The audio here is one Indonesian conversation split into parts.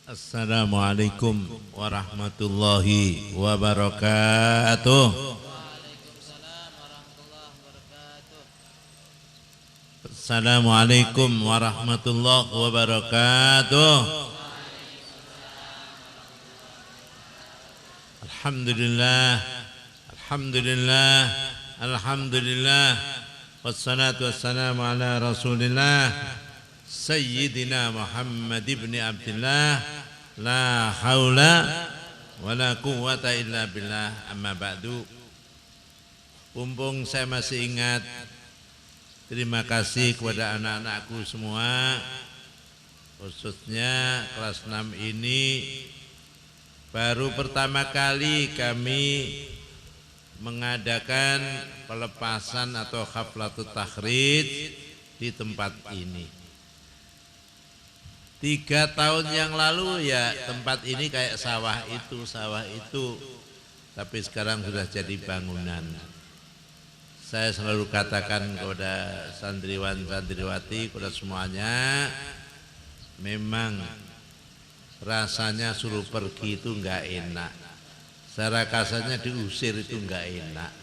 Assalamualaikum warahmatullahi wabarakatuh. Assalamualaikum warahmatullahi wabarakatuh. Alhamdulillah, alhamdulillah, alhamdulillah. Wassalatu wassalamu ala Rasulillah Sayyidina Muhammad ibn Abdullah. La haula wa la quwwata illa billah. Amma ba'du. Mumpung saya masih ingat, terima kasih kepada anak-anakku semua, khususnya kelas 6 ini. Baru pertama kali kami mengadakan pelepasan atau haflatut takhrij di tempat ini. 3 tahun yang lalu ya tempat ini kayak sawah itu, tapi sekarang sudah jadi bangunan. Saya selalu katakan kepada santriwan santriwati, kepada semuanya, memang rasanya suruh pergi itu enggak enak. Secara kasarnya diusir itu enggak enak.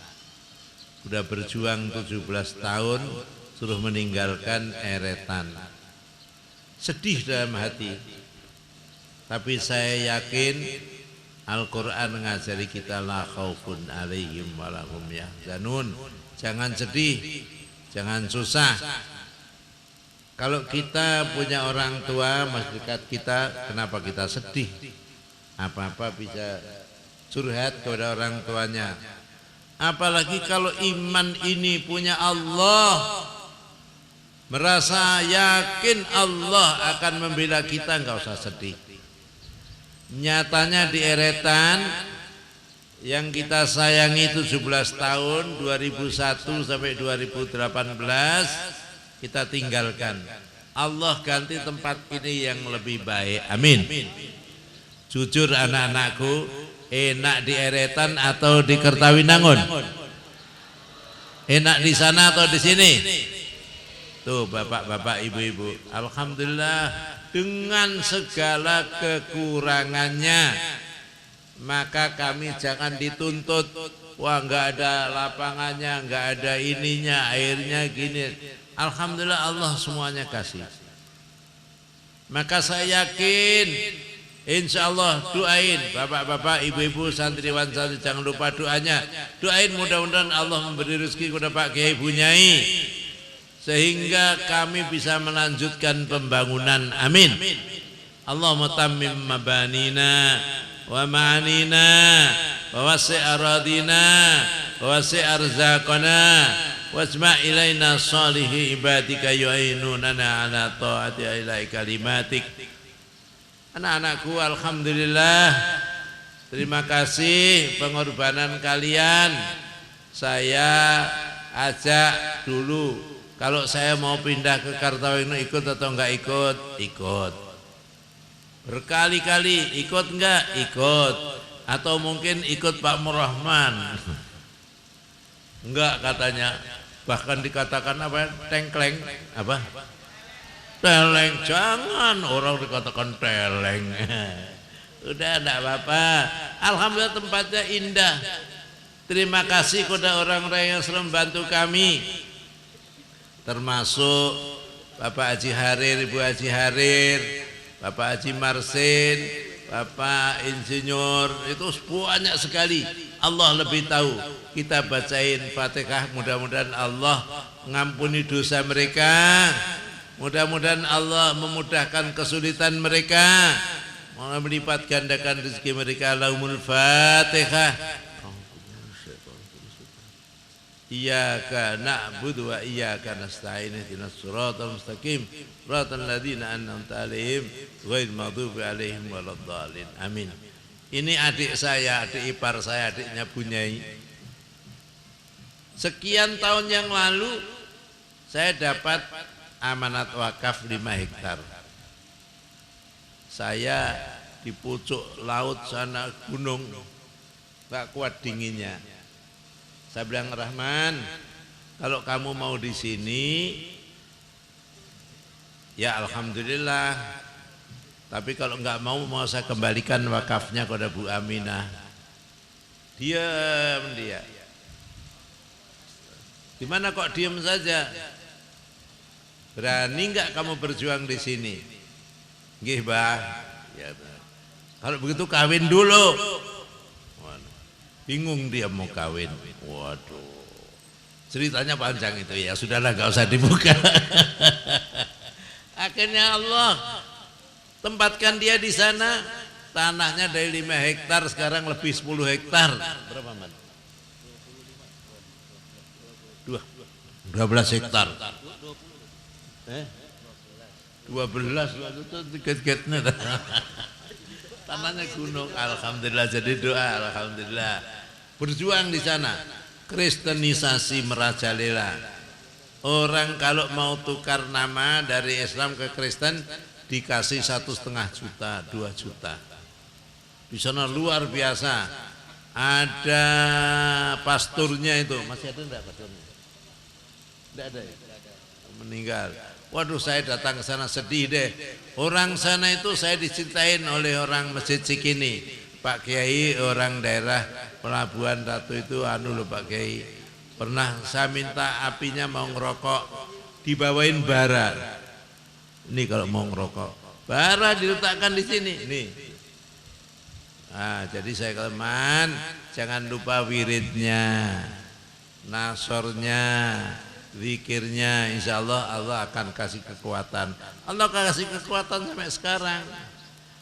Udah berjuang 17 tahun suruh meninggalkan eretan. Sedih dalam hati. Tapi saya yakin Al-Quran mengajari kita la khaufun alaihim walahum yahzanun. Jangan sedih, jangan susah. Kalau kita punya orang tua masih dekat kita, kenapa kita sedih? Apa-apa bisa curhat kepada orang tuanya. Apalagi kalau iman ini punya Allah, merasa yakin Allah akan membela kita, enggak usah sedih. Nyatanya di eretan yang kita sayangi 17 tahun 2001 sampai 2018 kita tinggalkan. Allah ganti tempat ini yang lebih baik. Amin. Jujur anak-anakku, enak di eretan atau di Kertawinangun? Enak di sana atau di sini? Tuh bapak-bapak, ibu-ibu, alhamdulillah dengan segala kekurangannya, maka kami jangan dituntut, wah enggak ada lapangannya, enggak ada ininya, airnya gini. Alhamdulillah Allah semuanya kasih. Maka saya yakin, insya Allah doain bapak-bapak, ibu-ibu, santriwan santri, jangan lupa doanya. Doain mudah-mudahan Allah memberi rezeki kepada Pak Kiai Bunyai, sehingga kami bisa melanjutkan pembangunan. Amin. Allahumma tammim mabanina wa ma'anina wa wasi' aradina wa wasi' arzaqana wajma' ilaina salihi ibadika yu'inunana ala ta'ati ilai kalimatik. Anak-anakku, alhamdulillah, terima kasih pengorbanan kalian. Saya ajak dulu, kalau saya mau pindah ke Kartawinangun ikut atau enggak ikut? Ikut. Berkali-kali ikut enggak? Ikut. Atau mungkin ikut Pak Murrahman? Enggak katanya. Bahkan dikatakan apa? Tengkleng. Apa? Teleng. Jangan orang dikatakan teleng. Udah enggak apa-apa. Alhamdulillah tempatnya indah. Terima kasih kepada orang-orang yang selalu membantu kami, termasuk Bapak Haji Harir, Ibu Haji Harir, Bapak Haji Marsin, Bapak Insinyur, itu banyak sekali. Allah lebih tahu. Kita bacain Fatihah, mudah-mudahan Allah mengampuni dosa mereka, mudah-mudahan Allah memudahkan kesulitan mereka, melipat gandakan rezeki mereka. Lahumul Fatihah. Iyyaka na'budu wa iyyaka nasta'in ihdinas siratal mustaqim siratal ladzina an'amta 'alaihim ghairil maghdubi 'alaihim waladdallin. Amin. Ini adik saya, adik ipar saya, adiknya Bunyai. Sekian tahun yang lalu saya dapat amanat wakaf 5 hektar. Saya di pucuk laut sana, gunung, enggak kuat dinginnya. Saya bilang, Rahman, kalau kamu mau di sini, ya alhamdulillah. Tapi kalau nggak mau saya kembalikan wakafnya kepada Bu Aminah. Diam dia. Di mana kok diam saja? Berani nggak kamu berjuang di sini? Nggih, Bah. Ya, kalau begitu kawin dulu. Waduh, bingung dia mau kawin. Waduh. Ceritanya panjang itu ya, sudahlah nggak usah dibuka. Akhirnya Allah tempatkan dia di sana, tanahnya dari 5 hektar sekarang lebih 10 hektar. Berapa, Man? 12 hektar. 12 itu tiket-tiketnya. Tanahnya gunung, alhamdulillah, jadi doa, alhamdulillah. Berjuang di sana. Kristenisasi merajalela. Orang kalau mau tukar nama dari Islam ke Kristen dikasih 1,5 juta, 2 juta. Di sana luar biasa. Ada pasturnya itu, masih ada enggak pasturnya? Enggak ada ya? Meninggal. Waduh, saya datang ke sana sedih deh. Orang sana itu saya dicintain oleh orang Masjid Cikini. Pak Kiai orang daerah Pelabuhan Ratu itu loh Pak Kiai. Pernah saya minta apinya mau ngerokok, dibawain bara. Ini kalau mau ngerokok, bara diletakkan di sini. Nih. Jadi saya katakan, Man, jangan lupa wiridnya, nasornya, zikirnya, insya Allah Allah akan kasih kekuatan. Allah kasih kekuatan sampai sekarang.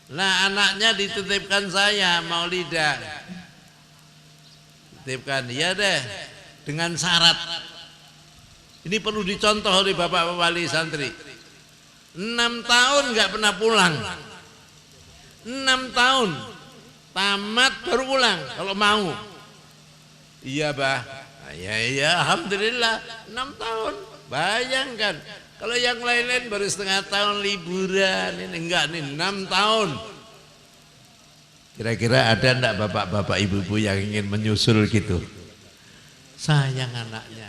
Nah, anaknya dititipkan saya, Maulidah. Titipkan, ya deh, dengan syarat. Ini perlu dicontoh oleh Bapak Wali Santri. 6 tahun nggak pernah pulang. 6 tahun, tamat baru pulang kalau mau. Iya, Bah. Ya, alhamdulillah 6 tahun. Bayangkan kalau yang lain-lain baru setengah tahun liburan, ini enggak nih 6 tahun. Kira-kira ada enggak bapak-bapak ibu-ibu yang ingin menyusul gitu? Sayang anaknya.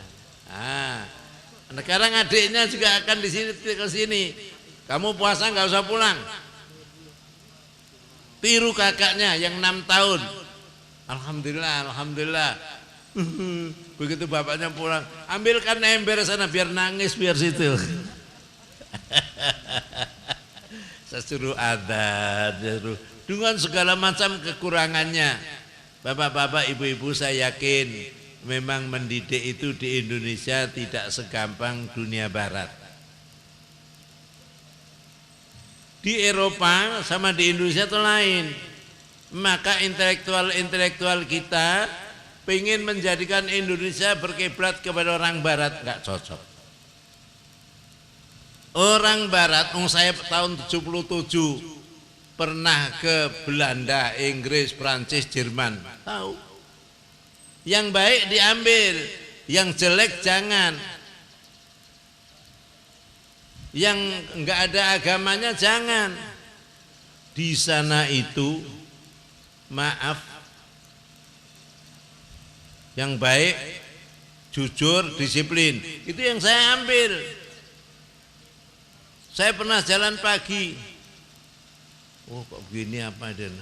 Sekarang adiknya juga akan di sini ke sini. Kamu puasa enggak usah pulang. Tiru kakaknya yang 6 tahun. Alhamdulillah, alhamdulillah. Begitu bapaknya pulang, ambilkan ember sana biar nangis biar situ. Saya suruh adat, dengan segala macam kekurangannya. Bapak-bapak, ibu-ibu, saya yakin memang mendidik itu di Indonesia tidak segampang dunia barat. Di Eropa sama di Indonesia itu lain. Maka intelektual kita pengen menjadikan Indonesia berkiblat kepada orang barat, nggak cocok. Orang barat, saya tahun 77 pernah ke Belanda, Inggris, Prancis, Jerman. Tahu? Yang baik diambil, yang jelek jangan. Yang nggak ada agamanya jangan. Di sana itu, maaf, yang baik, jujur, disiplin. Itu yang saya ambil. Saya pernah jalan pagi. Oh, kok begini apa Den?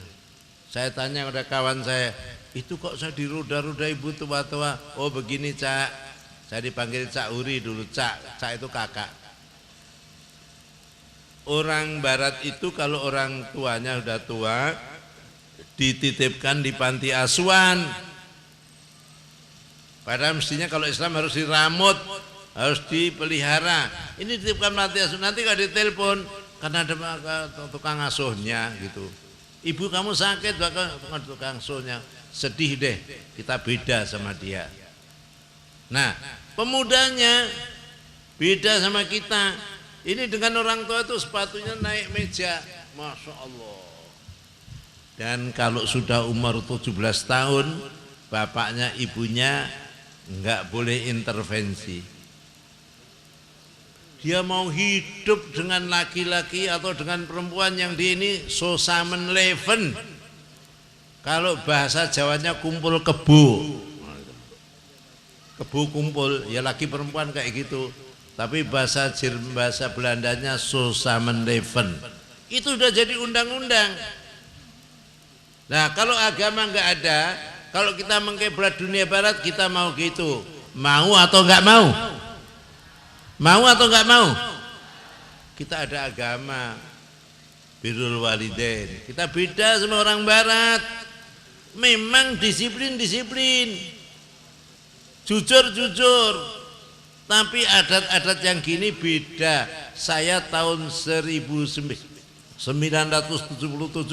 Saya tanya kepada kawan saya, itu kok saya diroda-roda ibu tua-tua? Oh begini, Cak. Saya dipanggil Cak Uri dulu. Cak itu kakak. Orang barat itu kalau orang tuanya sudah tua, dititipkan di panti asuhan. Padahal mestinya kalau Islam harus diramut, harus dipelihara. Ini dititipkan panti asuhan. Nanti kalau ditelepon, karena ada tukang asuhnya gitu. Ibu kamu sakit, bahkan tukang asuhnya. Sedih deh, kita beda sama dia. Nah, pemudanya beda sama kita. Ini dengan orang tua itu sepatunya naik meja, Masya Allah. Dan kalau sudah umur 17 tahun, bapaknya ibunya enggak boleh intervensi. Dia mau hidup dengan laki-laki atau dengan perempuan yang di ini sosamen leven. Kalau bahasa Jawanya kumpul kebo. Kebo kumpul, ya laki perempuan kayak gitu. Tapi bahasa Belandanya sosamen leven. Itu sudah jadi undang-undang. Nah, kalau agama nggak ada, kalau kita mengkiblat dunia barat, kita mau gitu. Mau atau nggak mau? Mau atau nggak mau? Kita ada agama, birrul walidain. Kita beda sama orang barat. Memang disiplin, jujur. Tapi adat-adat yang gini beda. Saya tahun 1977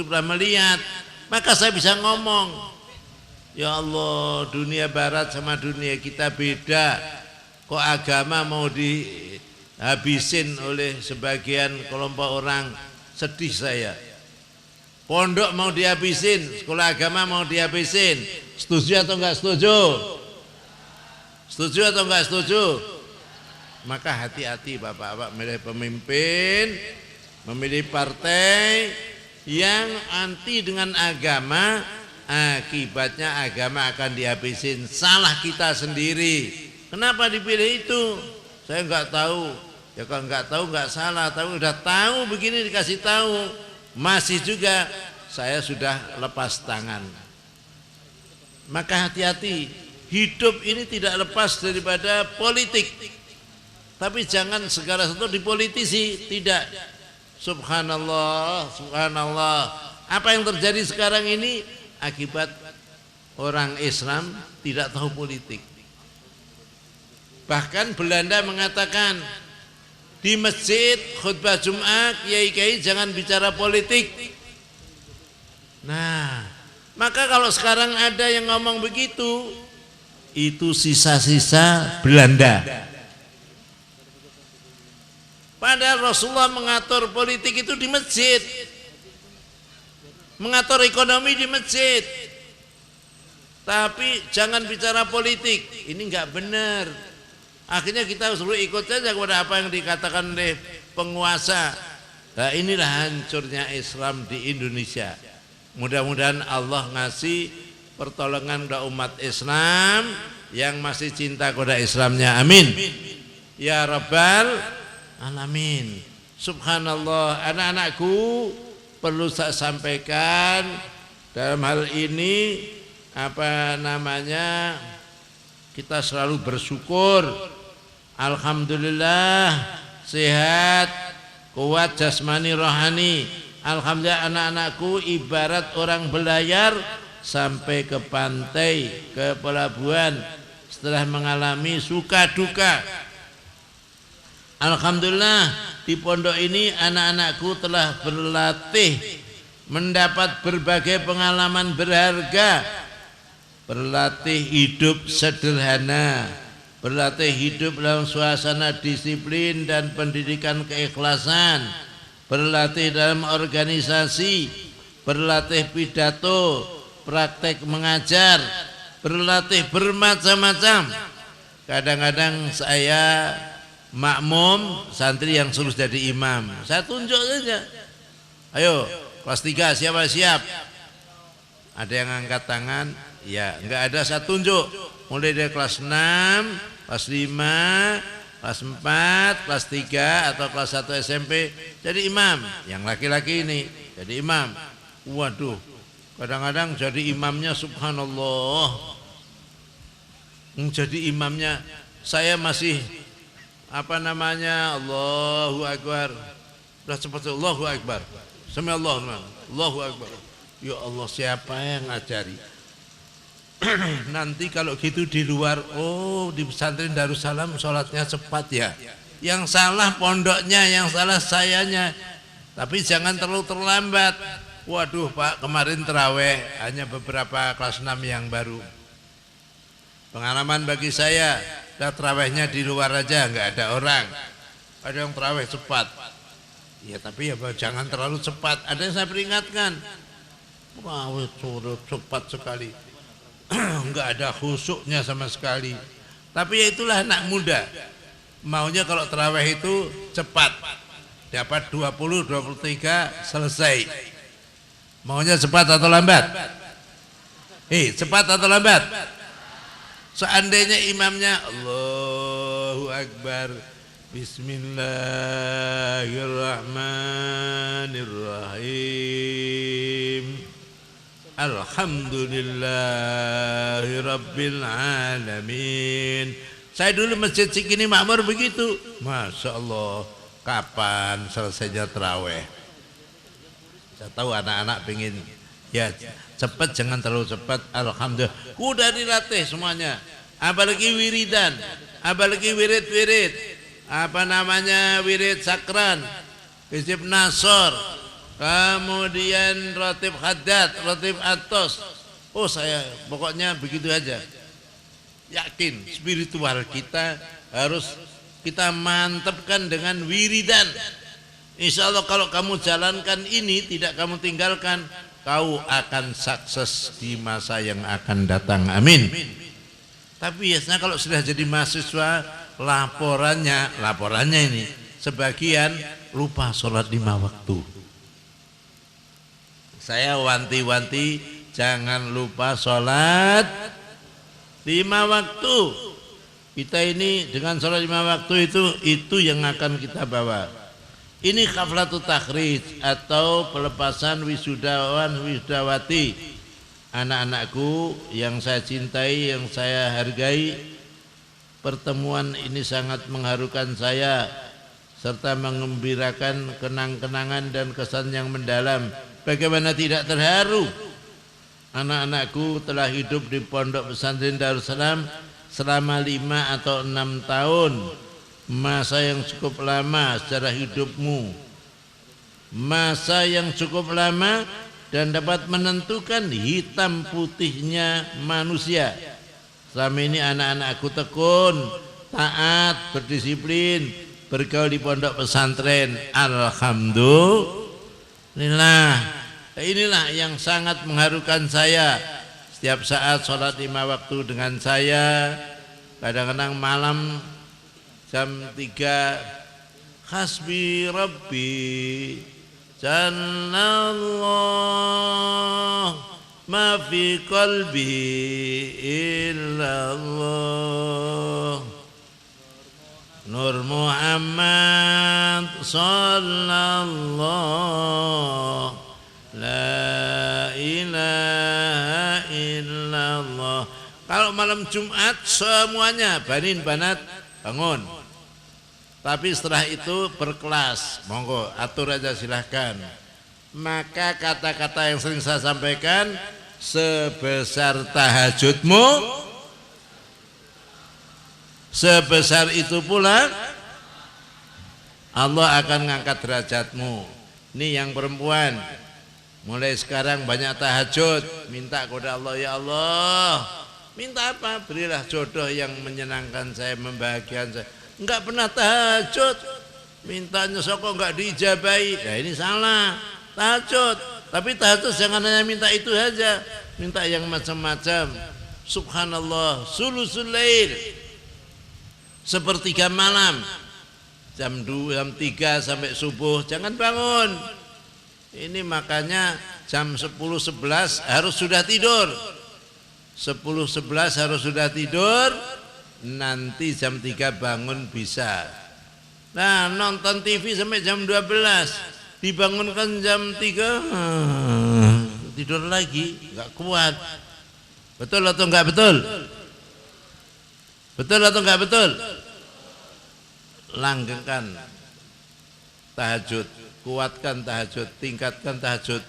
pernah melihat, maka saya bisa ngomong, ya Allah, dunia barat sama dunia kita beda. Kok agama mau dihabisin oleh sebagian kelompok orang? Sedih saya. Pondok mau dihabisin, sekolah agama mau dihabisin. Setuju atau enggak setuju? Setuju atau enggak setuju? Maka hati-hati Bapak-bapak memilih pemimpin, memilih partai yang anti dengan agama, akibatnya agama akan dihabisin. Salah kita sendiri. Kenapa dipilih itu? Saya enggak tahu. Ya kalau enggak tahu enggak salah, tapi udah tahu begini dikasih tahu. Masih juga saya sudah lepas tangan. Maka hati-hati, hidup ini tidak lepas daripada politik. Tapi jangan segala sesuatu dipolitisi, tidak. Subhanallah, subhanallah. Apa yang terjadi sekarang ini akibat orang Islam tidak tahu politik. Bahkan Belanda mengatakan, di masjid khutbah Jumat, kiai-kiai jangan bicara politik. Nah, maka kalau sekarang ada yang ngomong begitu, itu sisa-sisa Belanda. Padahal Rasulullah mengatur politik itu di masjid, mengatur ekonomi di masjid. Tapi jangan bicara politik, ini enggak benar. Akhirnya kita suruh ikut saja kepada apa yang dikatakan oleh penguasa. Nah, inilah hancurnya Islam di Indonesia. Mudah-mudahan Allah ngasih pertolongan kepada umat Islam yang masih cinta kepada Islamnya. Amin. Ya Rabbal Alamin. Subhanallah. Anak-anakku, perlu saya sampaikan dalam hal ini, kita selalu bersyukur. Alhamdulillah sehat, kuat jasmani rohani. Alhamdulillah anak-anakku ibarat orang belayar sampai ke pantai, ke pelabuhan setelah mengalami suka duka. Alhamdulillah di pondok ini anak-anakku telah berlatih, mendapat berbagai pengalaman berharga, berlatih hidup sederhana, berlatih hidup dalam suasana disiplin dan pendidikan keikhlasan, berlatih dalam organisasi, berlatih pidato, praktek mengajar, berlatih bermacam-macam. Kadang-kadang saya makmum, santri yang suruh jadi imam, saya tunjuk saja. Ayo, kelas 3 siapa siap? Ada yang angkat tangan? Ya, enggak ada, saya tunjuk. Mulai dari kelas 6, kelas 5, kelas 4, kelas 3 atau kelas 1 SMP jadi imam. Yang laki-laki ini jadi imam. Waduh, kadang-kadang jadi imamnya subhanallah. Jadi imamnya saya masih Allahu Akbar. Udah cepat, Allahu Akbar. Allahu Akbar. Ya Allah, siapa yang ngajari? Nanti kalau gitu di luar, di pesantren Darussalam sholatnya cepat ya. Yang salah pondoknya, yang salah sayanya. Tapi jangan terlalu terlambat. Waduh Pak, kemarin terawih hanya beberapa kelas 6 yang baru. Pengalaman bagi saya, terawihnya di luar aja, nggak ada orang. Ada yang terawih cepat. Ya tapi ya jangan terlalu cepat. Ada yang saya peringatkan. Terawih cepat sekali. Enggak ada khusyuknya sama sekali. Tapi ya itulah anak muda, maunya kalau tarawih itu cepat, dapat 20, 23 selesai. Maunya cepat atau lambat? Cepat atau lambat? Seandainya imamnya Allahu Akbar, Bismillahirrahmanirrahim, Alhamdulillahirabbil alamin. Saya dulu masjid Cikini Makmur begitu. Masya Allah, kapan selesainya terawih? Saya tahu anak-anak pengen ya cepat, jangan terlalu cepat. Alhamdulillah udah dilatih semuanya, apalagi wiridan, apalagi wirid-wirid, apa namanya, wirid sakran, hizib nasor, kemudian rotib haddad, rotib atos. Oh saya pokoknya begitu aja. Yakin spiritual kita harus kita mantapkan dengan wiridan. Insya Allah kalau kamu jalankan ini, tidak kamu tinggalkan, kau akan sukses di masa yang akan datang. Amin. Tapi biasanya kalau sudah jadi mahasiswa, laporannya ini sebagian lupa sholat 5 waktu. Saya wanti-wanti jangan lupa sholat 5 waktu. Kita ini dengan sholat 5 waktu itu yang akan kita bawa. Ini khaflatut takhrij atau pelepasan wisudawan wisudawati. Anak-anakku yang saya cintai, yang saya hargai, pertemuan ini sangat mengharukan saya serta mengembirakan kenang-kenangan dan kesan yang mendalam. Bagaimana tidak terharu? Anak-anakku telah hidup di Pondok Pesantren Darussalam selama 5 atau 6 tahun. Masa yang cukup lama secara hidupmu, masa yang cukup lama dan dapat menentukan hitam putihnya manusia. Selama ini anak-anakku tekun, taat, berdisiplin, bergaul di pondok pesantren. Alhamdulillah. Inilah yang sangat mengharukan saya. Setiap saat sholat 5 waktu dengan saya. Kadang-kadang malam jam 3, hasbi rabbi jannallah ma fi qalbi illallah Nur Muhammad sallallahu la ilaha illallah. Kalau malam Jumat semuanya banin banat bangun. Tapi setelah itu berkelas, monggo atur aja silahkan. Maka kata-kata yang sering saya sampaikan, sebesar tahajudmu, sebesar itu pula Allah akan ngangkat derajatmu. Ini yang perempuan, mulai sekarang banyak tahajud, minta kepada Allah, ya Allah, minta apa? Berilah jodoh yang menyenangkan saya, membahagiakan saya. Enggak pernah tahajud, mintanya soko enggak diijabai. Ya ini salah. Tahajud, tapi tahajud jangan hanya minta itu saja, minta yang macam-macam. Subhanallah, sulusul lail, sepertiga malam, jam 2, jam 3 sampai subuh jangan bangun. Ini makanya jam 10-11 harus sudah tidur. 10-11 harus sudah tidur. Nanti jam 3 bangun bisa. Nah, nonton TV sampai jam 12, dibangunkan jam 3, tidur lagi, enggak kuat. Betul atau enggak betul? Betul atau enggak betul? Langgengkan tahajud, kuatkan tahajud, tingkatkan tahajud.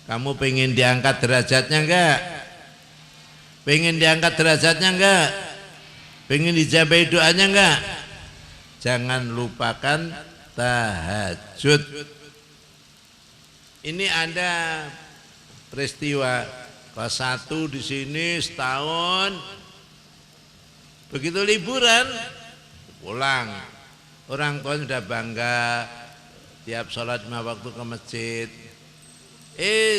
Kamu pengen diangkat derajatnya enggak? Pengen diangkat derajatnya enggak? Pengen dijabai doanya enggak? Jangan lupakan tahajud. Ini ada peristiwa kelas 1 di sini setahun, begitu liburan pulang, orang tua sudah bangga tiap sholat 5 waktu ke masjid.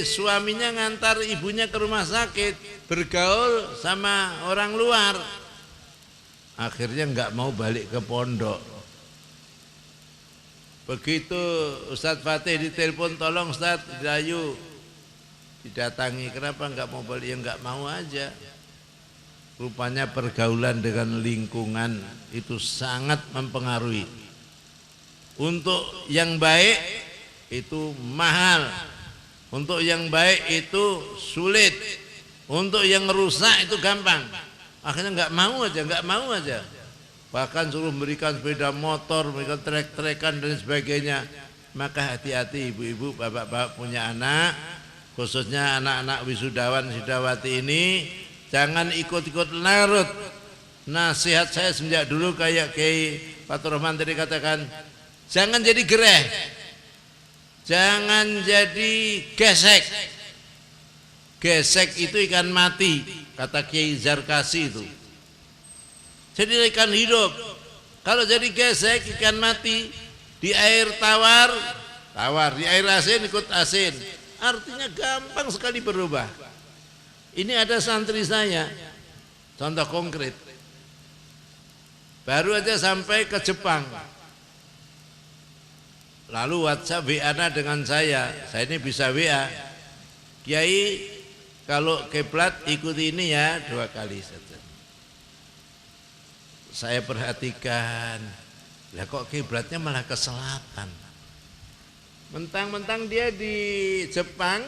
Suaminya ngantar ibunya ke rumah sakit, bergaul sama orang luar. Akhirnya enggak mau balik ke pondok. Begitu Ustadz Fatih ditelepon, tolong Ustadz Dayu, didatangi, kenapa enggak mau balik? Ya enggak mau aja. Rupanya pergaulan dengan lingkungan itu sangat mempengaruhi. Untuk yang baik itu mahal, Untuk yang baik itu sulit, untuk yang rusak itu gampang. Akhirnya nggak mau aja. Bahkan suruh memberikan sepeda motor, memberikan trek-trekan dan sebagainya. Maka hati-hati ibu-ibu, bapak-bapak punya anak, khususnya anak-anak wisudawan widawati ini, jangan ikut-ikut larut. Nasihat saya sejak dulu kayak Kiai Fatur Rahman tadi katakan, jangan jadi gereh, jangan jadi gesek. Gesek itu ikan mati, kata Kiai Zarkasi itu. Jadi ikan hidup. Kalau jadi gesek ikan mati, di air tawar, di air asin ikut asin. Artinya gampang sekali berubah. Ini ada santri saya, contoh konkret. Baru aja sampai ke Jepang. Lalu WhatsApp WA dengan saya ini bisa WA. Kiai, kalau kiblat ikuti ini ya 2 kali saja. Saya perhatikan, lah kok kiblatnya malah ke selatan. Mentang-mentang dia di Jepang,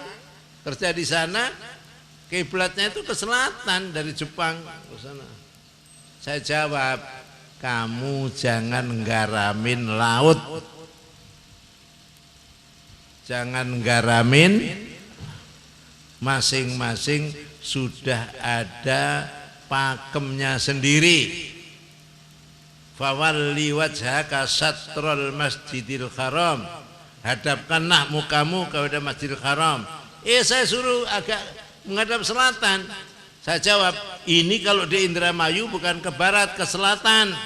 kerja di sana, kiblatnya itu ke selatan dari Jepang ke sana. Saya jawab, kamu jangan nggaramin laut. Jangan nggaramin, masing-masing sudah ada pakemnya sendiri. Fawalli wajhaka satrul masjidil haram, hadapkanlah mukamu kepada masjidil haram. Saya suruh agak menghadap selatan. Saya jawab, ini kalau di Indramayu bukan ke barat, ke selatan.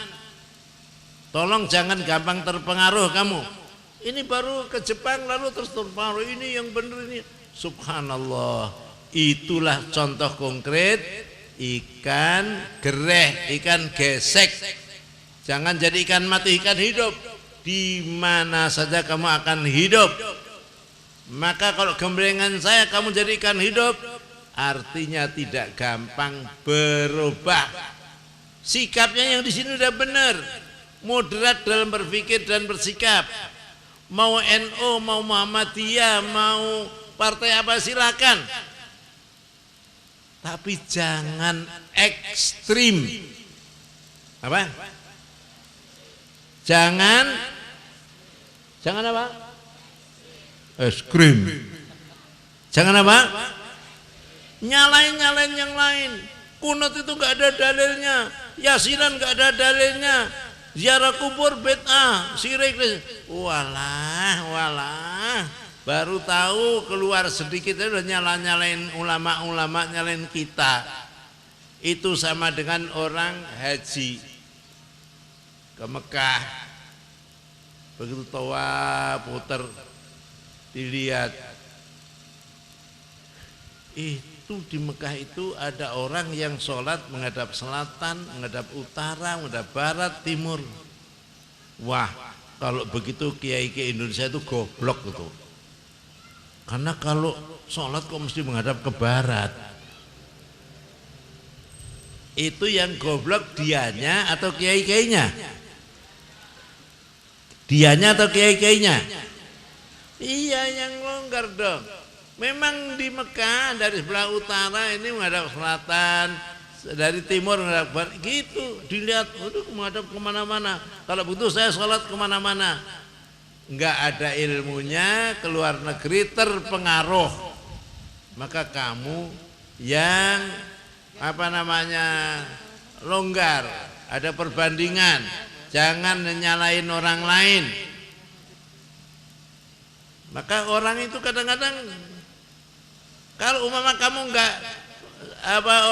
Tolong jangan gampang terpengaruh kamu. Ini baru ke Jepang lalu terus terpengaruh, ini yang benar ini. Subhanallah, itulah contoh konkret ikan gereh, ikan gesek. Jangan jadi ikan mati, ikan hidup. Di mana saja kamu akan hidup. Maka kalau gemblengan saya kamu jadi ikan hidup, artinya tidak gampang berubah. Sikapnya yang di sini udah benar, moderat dalam berpikir dan bersikap. Mau NU, mau Muhammadiyah, mau partai apa silakan. Tapi jangan ekstrim. Apa? Jangan apa? Es krim. Jangan apa? Nyalain yang lain. Kunut itu enggak ada dalilnya. Yasinan enggak ada dalilnya. Ziarah kubur bid'ah, syirik. Walah. Baru tahu keluar sedikit itu udah nyalain ulama-ulama, nyalain kita. Itu sama dengan orang haji ke Mekah, begitu tawaf putar dilihat itu di Mekah itu ada orang yang sholat menghadap selatan, menghadap utara, menghadap barat, timur. Wah, kalau begitu kiai ke Indonesia itu goblok gitu. Karena kalau sholat kok mesti menghadap ke barat. Itu yang goblok dianya atau kiai-kiainya? Dianya atau kiai-kiainya? Iya, yang longgar dong. Memang di Mekah dari sebelah utara ini menghadap selatan, dari timur menghadap barat, gitu. Dilihat, waduh menghadap kemana-mana. Kalau begitu saya sholat kemana-mana. Enggak ada ilmunya, keluar negeri terpengaruh. Maka kamu yang longgar, ada perbandingan. Jangan nyalain orang lain. Maka orang itu kadang-kadang kalau umpama kamu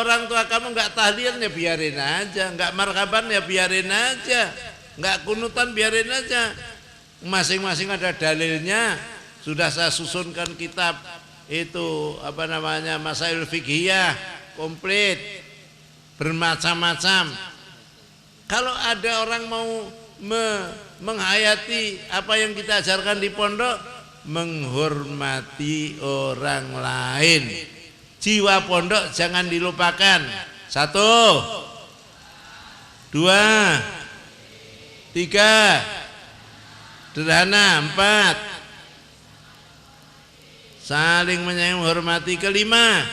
orang tua kamu enggak tahlil ya biarin aja, enggak marhaban ya biarin aja, enggak kunutan biarin aja. Masing-masing ada dalilnya. Sudah saya susunkan kitab itu Masail Fiqhiyah komplit bermacam-macam. Kalau ada orang mau menghayati apa yang kita ajarkan di pondok, menghormati orang lain. Jiwa pondok jangan dilupakan. 1, 2, 3, sederhana 4, saling menyayangi, menghormati. Kelima,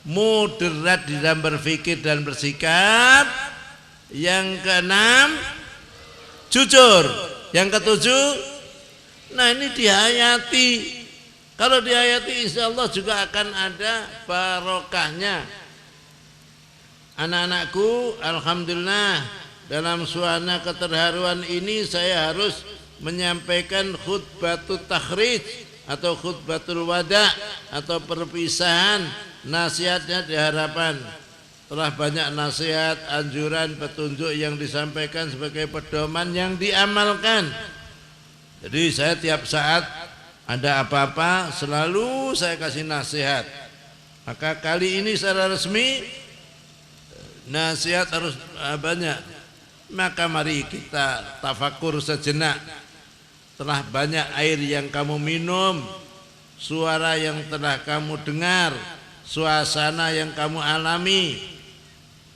moderat di dalam berpikir dan bersikap. Yang keenam, jujur. Yang ketujuh, nah ini dihayati. Kalau dihayati insya Allah juga akan ada barokahnya. Anak-anakku, alhamdulillah, dalam suasana keterharuan ini saya harus menyampaikan khutbatul takhrij atau khutbatul wada atau perpisahan. Nasihatnya di harapan telah banyak nasihat, anjuran, petunjuk yang disampaikan sebagai pedoman yang diamalkan. Jadi saya tiap saat ada apa-apa selalu saya kasih nasihat. Maka kali ini secara resmi nasihat harus banyak. Maka mari kita tafakur sejenak. Telah banyak air yang kamu minum, suara yang telah kamu dengar, suasana yang kamu alami,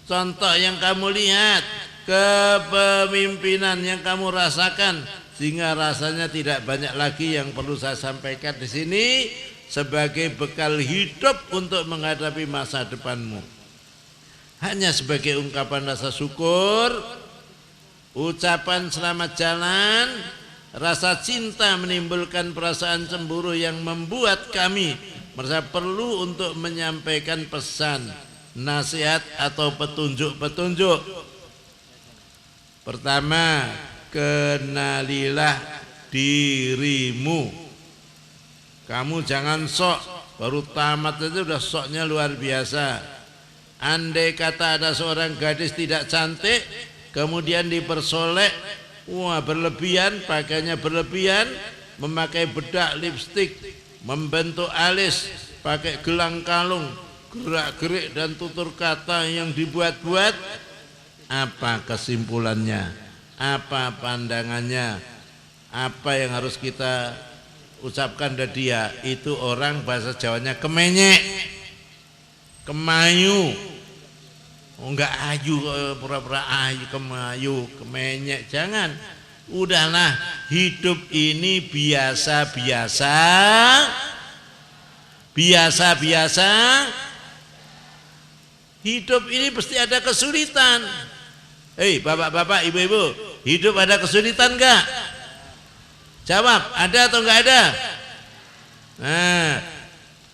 contoh yang kamu lihat, kepemimpinan yang kamu rasakan, sehingga rasanya tidak banyak lagi yang perlu saya sampaikan di sini sebagai bekal hidup untuk menghadapi masa depanmu. Hanya sebagai ungkapan rasa syukur, ucapan selamat jalan, rasa cinta menimbulkan perasaan cemburu yang membuat kami merasa perlu untuk menyampaikan pesan, nasihat atau petunjuk-petunjuk. Pertama, kenalilah dirimu. Kamu jangan sok, baru tamat itu udah soknya luar biasa. Andai kata ada seorang gadis tidak cantik, kemudian dipersolek, wah berlebihan, pakainya berlebihan, memakai bedak lipstik, membentuk alis, pakai gelang kalung, gerak-gerik dan tutur kata yang dibuat-buat. Apa kesimpulannya? Apa pandangannya? Apa yang harus kita ucapkan dari dia? Itu orang bahasa Jawanya kemenyek, kemayu. Oh, enggak ayu, pura-pura ayu, kemayu, kemenyek. Jangan. Udahlah, hidup ini biasa-biasa. Biasa-biasa. Hidup ini pasti ada kesulitan. Hei, bapak-bapak, ibu-ibu, hidup ada kesulitan enggak? Jawab, ada atau enggak ada? Nah,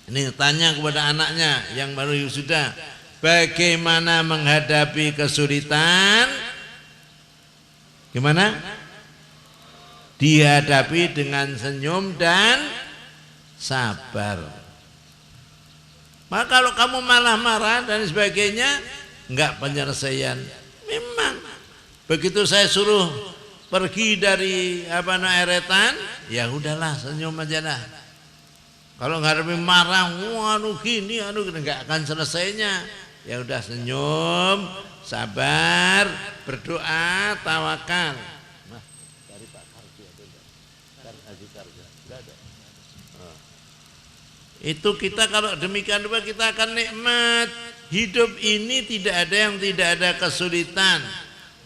ini tanya kepada anaknya yang baru sudah, bagaimana menghadapi kesulitan? Gimana? Dihadapi dengan senyum dan sabar. Maka kalau kamu malah marah dan sebagainya, enggak penyelesaian. Memang begitu saya suruh pergi dari eretan, ya udahlah senyum aja lah. Kalau ngarepe marah, anu gini, enggak akan selesainya. Ya udah senyum, sabar, berdoa, tawakal. Nah, dari Pak Kardi ada. Itu kita kalau demikian juga kita akan nikmat. Hidup ini tidak ada yang tidak ada kesulitan.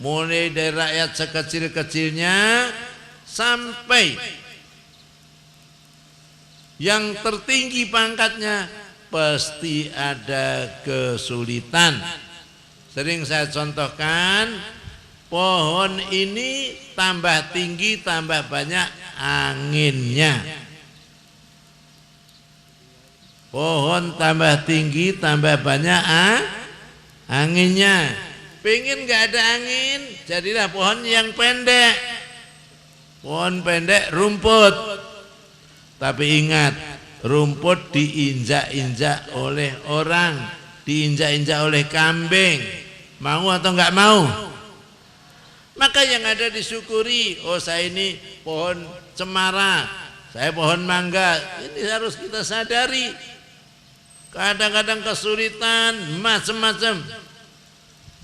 Mulai dari rakyat sekecil-kecilnya sampai yang tertinggi pangkatnya, pasti ada kesulitan. Sering saya contohkan, pohon ini tambah tinggi tambah banyak anginnya. Pohon tambah tinggi tambah banyak anginnya. Pengen gak ada angin, jadilah pohon yang pendek. Pohon pendek rumput. Tapi ingat, rumput diinjak-injak oleh orang, diinjak-injak oleh kambing. Mau atau enggak mau? Maka yang ada disyukuri. Oh, saya ini pohon cemara, saya pohon mangga. Ini harus kita sadari. Kadang-kadang kesulitan macam-macam.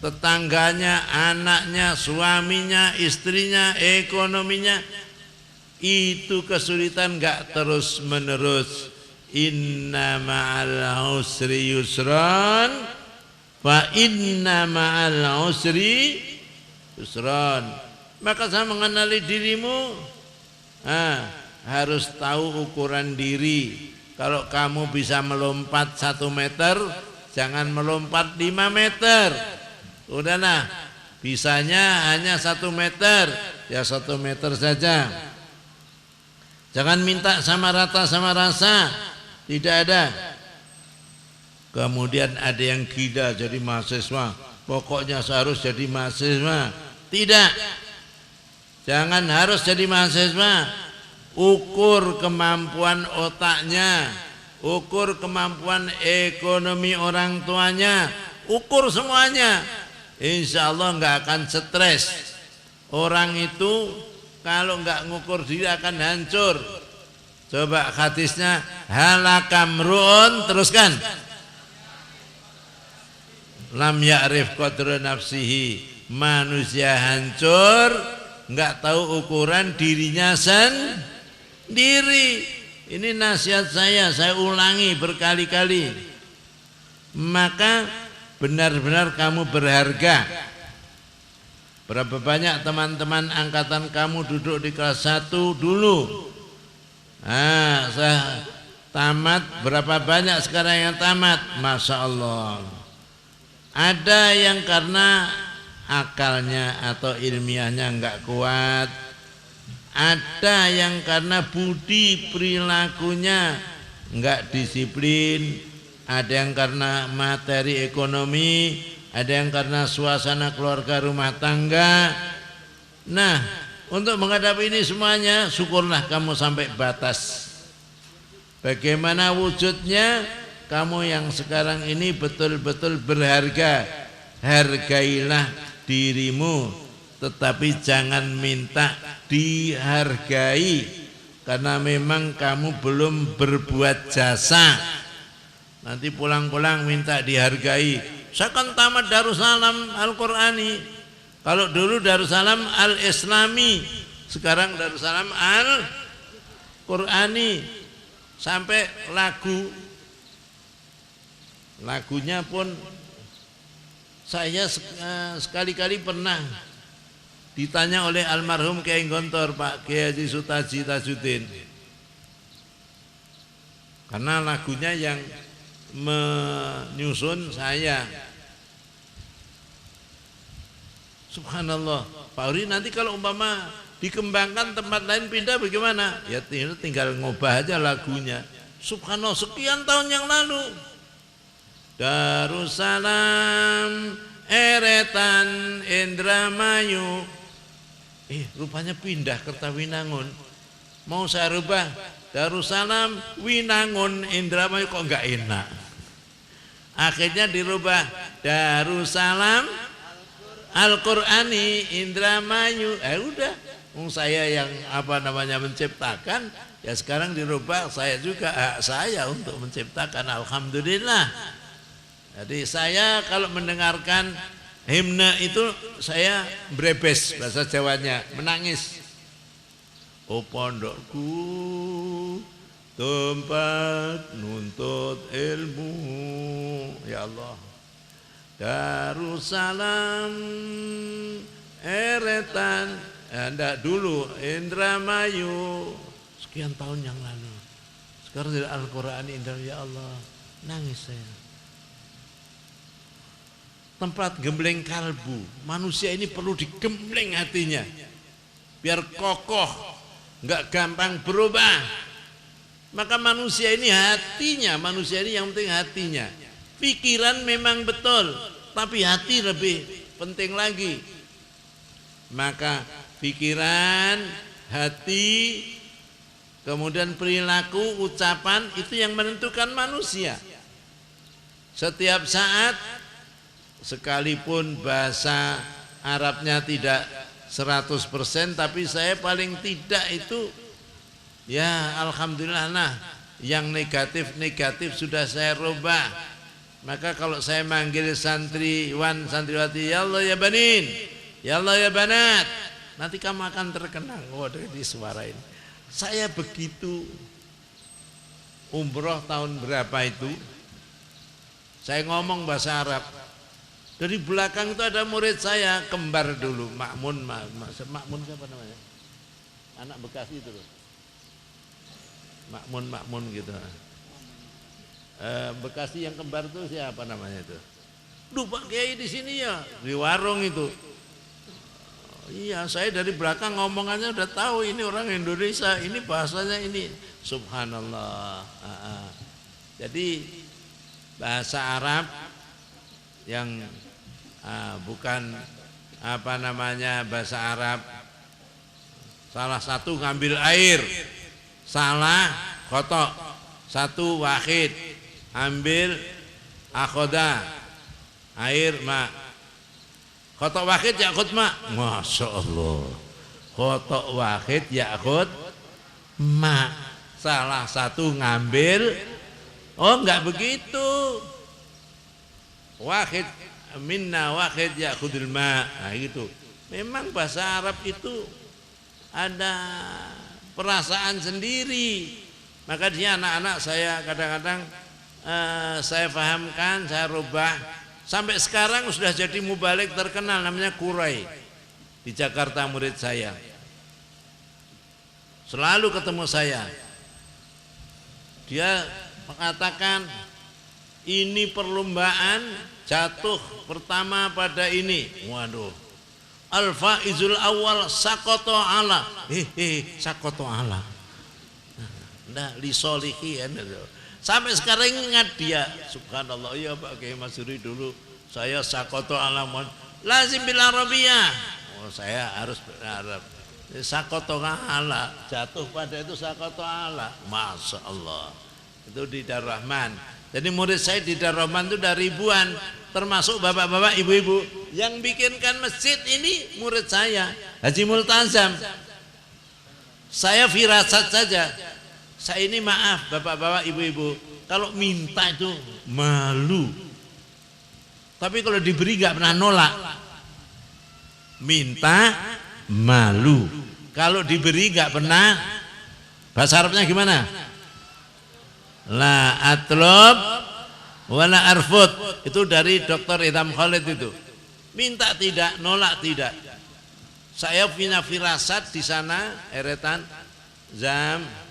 Tetangganya, anaknya, suaminya, istrinya, ekonominya. Itu kesulitan enggak terus menerus. Inna ma'al usri yusran, fa inna ma'al usri yusran. Maka saya mengenali dirimu, harus tahu ukuran diri. Kalau kamu bisa melompat 1 meter, jangan melompat 5 meter. Udahlah, bisanya hanya 1 meter, ya 1 meter saja. Jangan minta sama rata sama rasa, tidak ada. Kemudian ada yang gila jadi mahasiswa, pokoknya harus jadi mahasiswa. Tidak, jangan harus jadi mahasiswa. Ukur kemampuan otaknya, ukur kemampuan ekonomi orang tuanya, ukur semuanya. Insya Allah nggak akan stres. Orang itu kalau nggak ngukur diri akan hancur. Coba hadisnya, halakamruun, teruskan. Lam ya'rif qadra nafsihi, manusia hancur nggak tahu ukuran dirinya sendiri. Ini nasihat saya ulangi berkali-kali. Maka benar-benar kamu berharga. Berapa banyak teman-teman angkatan kamu duduk di kelas 1 dulu? Saya tamat, berapa banyak sekarang yang tamat? Masya Allah. Ada yang karena akalnya atau ilmiahnya enggak kuat, ada yang karena budi perilakunya enggak disiplin, ada yang karena materi ekonomi, ada yang karena suasana keluarga rumah tangga. Nah, untuk menghadapi ini semuanya, syukurlah kamu sampai batas. Bagaimana wujudnya? Kamu yang sekarang ini betul-betul berharga. Hargailah dirimu, tetapi jangan minta dihargai, karena memang kamu belum berbuat jasa. Nanti pulang-pulang minta dihargai. Saya kan tamat Darussalam Al-Qur'ani. Kalau dulu Darussalam Al-Islami, sekarang Darussalam Al-Qur'ani. Sampai lagunya pun saya sekali-kali pernah ditanya oleh almarhum Kiai Gontor, Pak Kiai Haji Sutaji Tajuddin, karena lagunya yang menyusun saya. Subhanallah, Pak Uri, nanti kalau umpama dikembangkan tempat lain pindah bagaimana? Ya tinggal ngubah aja lagunya. Subhanallah, sekian tahun yang lalu. Darussalam eretan Indramayu. Rupanya pindah Kertawinangun. Mau saya rubah Darussalam Winangun Indramayu, kok enggak enak. Akhirnya dirubah Darussalam Al-Qur'ani Indramayu. Udah, saya yang menciptakan, ya sekarang dirubah, saya juga hak saya untuk menciptakan. Alhamdulillah. Jadi saya kalau mendengarkan himne itu saya brebes, bahasa Jawanya, menangis. Oh pondokku tempat nuntut ilmu, ya Allah. Darussalam eretan, enggak dulu Indramayu, sekian tahun yang lalu. Sekarang dari Al-Qur'an Indramayu, ya Allah, nangis saya. Tempat gembleng kalbu. Manusia ini perlu digembleng hatinya, biar kokoh, nggak gampang berubah. Maka manusia ini hatinya, manusia ini yang penting hatinya. Pikiran memang betul, tapi hati lebih penting lagi. Maka pikiran, hati, kemudian perilaku, ucapan, itu yang menentukan manusia. Setiap saat, sekalipun bahasa Arabnya tidak 100%, tapi saya paling tidak itu, ya alhamdulillah, nah yang negatif-negatif sudah saya rubah. Maka kalau saya manggil santriwan, santriwati, ya Allah ya banin, ya Allah ya banat, nanti kamu akan terkenal. Waduh, disuarain. Saya begitu umroh tahun berapa itu, saya ngomong bahasa Arab. Dari belakang itu ada murid saya, kembar dulu, Makmun siapa namanya? Anak Bekasi itu loh. Makmun gitu. Bekasi yang kembar itu siapa namanya itu? Duh Pak Kiai di sini ya, di warung itu. Iya, saya dari belakang ngomongannya udah tahu ini orang Indonesia, ini bahasanya ini. Subhanallah. Jadi bahasa Arab yang bukan apa namanya bahasa Arab, salah satu ngambil air, salah khotok, satu wahid, ambil akhoda, air ma. Khotok wahid yakhud ma. Masya Allah. Khotok wahid yakhud ma. Salah satu ngambil. Oh enggak begitu. Wahid minna wahid yakhudul ma. Nah gitu. Memang bahasa Arab itu ada perasaan sendiri. Maka dia anak-anak saya kadang-kadang saya fahamkan, saya rubah. Sampai sekarang sudah jadi mubalik terkenal, namanya Kurai di Jakarta, murid saya selalu ketemu saya. Dia mengatakan ini perlombaan jatuh pertama pada ini. Waduh, al-faizul awal sakoto ala. Sakoto ala. Nah, li solihin. Sampai sekarang ingat dia. Subhanallah, ya Pak Kiai Masyuri dulu saya sakoto alamun lazim bil arabiyah. Oh, saya harus berarab. Sakoto ala, jatuh pada itu sakoto ala. Masya Allah. Itu di Darul Rahman. Jadi murid saya di Darul Rahman itu dari ribuan, termasuk bapak-bapak, ibu-ibu. Yang bikinkan masjid ini murid saya, Haji Multazam. Saya firasat saja. Saya ini maaf bapak-bapak ibu-ibu, kalau minta itu malu. Tapi kalau diberi gak pernah nolak. Minta malu. Kalau diberi gak pernah, bahasa Arabnya gimana? La atlub wala arfud. Itu dari Dr. Idham Khalid itu. Minta tidak, nolak tidak. Saya punya firasat di sana, eretan Zam.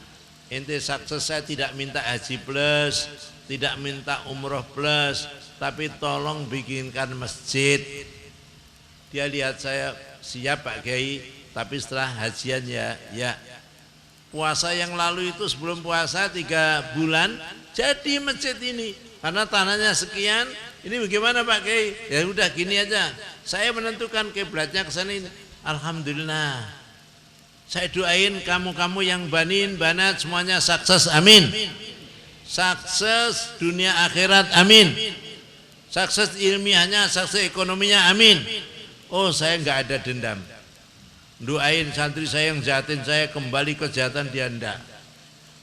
Ente sukses, saya tidak minta haji plus, tidak minta umroh plus, tapi tolong bikinkan masjid. Dia lihat saya, siap Pak Kiai, tapi setelah hajian ya. Puasa yang lalu itu sebelum puasa 3 bulan jadi masjid ini. Karena tanahnya sekian, ini bagaimana Pak Kiai? Ya udah gini aja. Saya menentukan kiblatnya ke sana ini. Alhamdulillah. Saya doain kamu-kamu yang banin, banat semuanya sukses, amin. Sukses dunia akhirat, amin. Sukses ilmiahnya, sukses ekonominya, amin. Oh, saya nggak ada dendam. Doain santri saya yang jahatin saya kembali kejahatan dia enggak.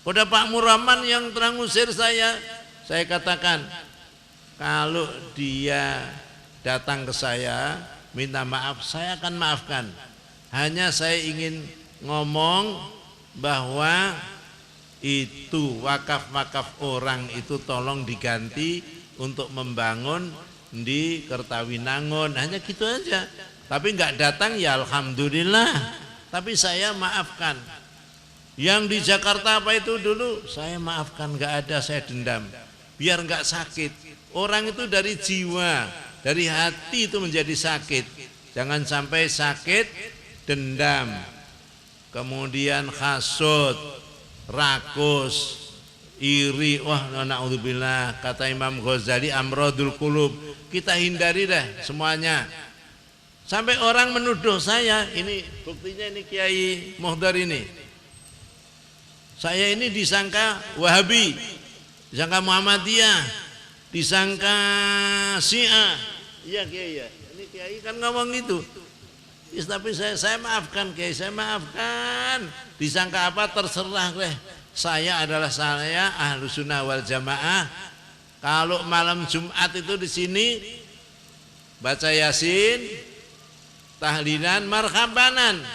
Udah Pak Muraman yang terang usir saya katakan kalau dia datang ke saya minta maaf, saya akan maafkan. Hanya saya ingin ngomong bahwa itu wakaf-wakaf orang itu tolong diganti untuk membangun di Kertawinangun, hanya gitu aja. Tapi nggak datang ya alhamdulillah. Tapi saya maafkan. Yang di Jakarta apa itu dulu saya maafkan, nggak ada, saya dendam. Biar nggak sakit. Orang itu dari jiwa, dari hati itu menjadi sakit. Jangan sampai sakit dendam. Kemudian hasud, rakus, iri, wah na'udzubillah, kata Imam Ghazali amradul qulub. Kita hindari deh semuanya. Sampai orang menuduh saya, ini buktinya ini Kiai Muhdar ini. Saya ini disangka Wahabi, disangka Muhammadiyah, disangka Syiah. Iya Kiai ya. Ini Kiai kan ngomong itu. Yes, tapi saya maafkan Kiai, saya maafkan. Disangka apa terserah deh. Saya adalah saya Ahlus Sunnah wal Jamaah. Kalau malam Jumat itu di sini baca Yasin, tahlilan, marhabanan.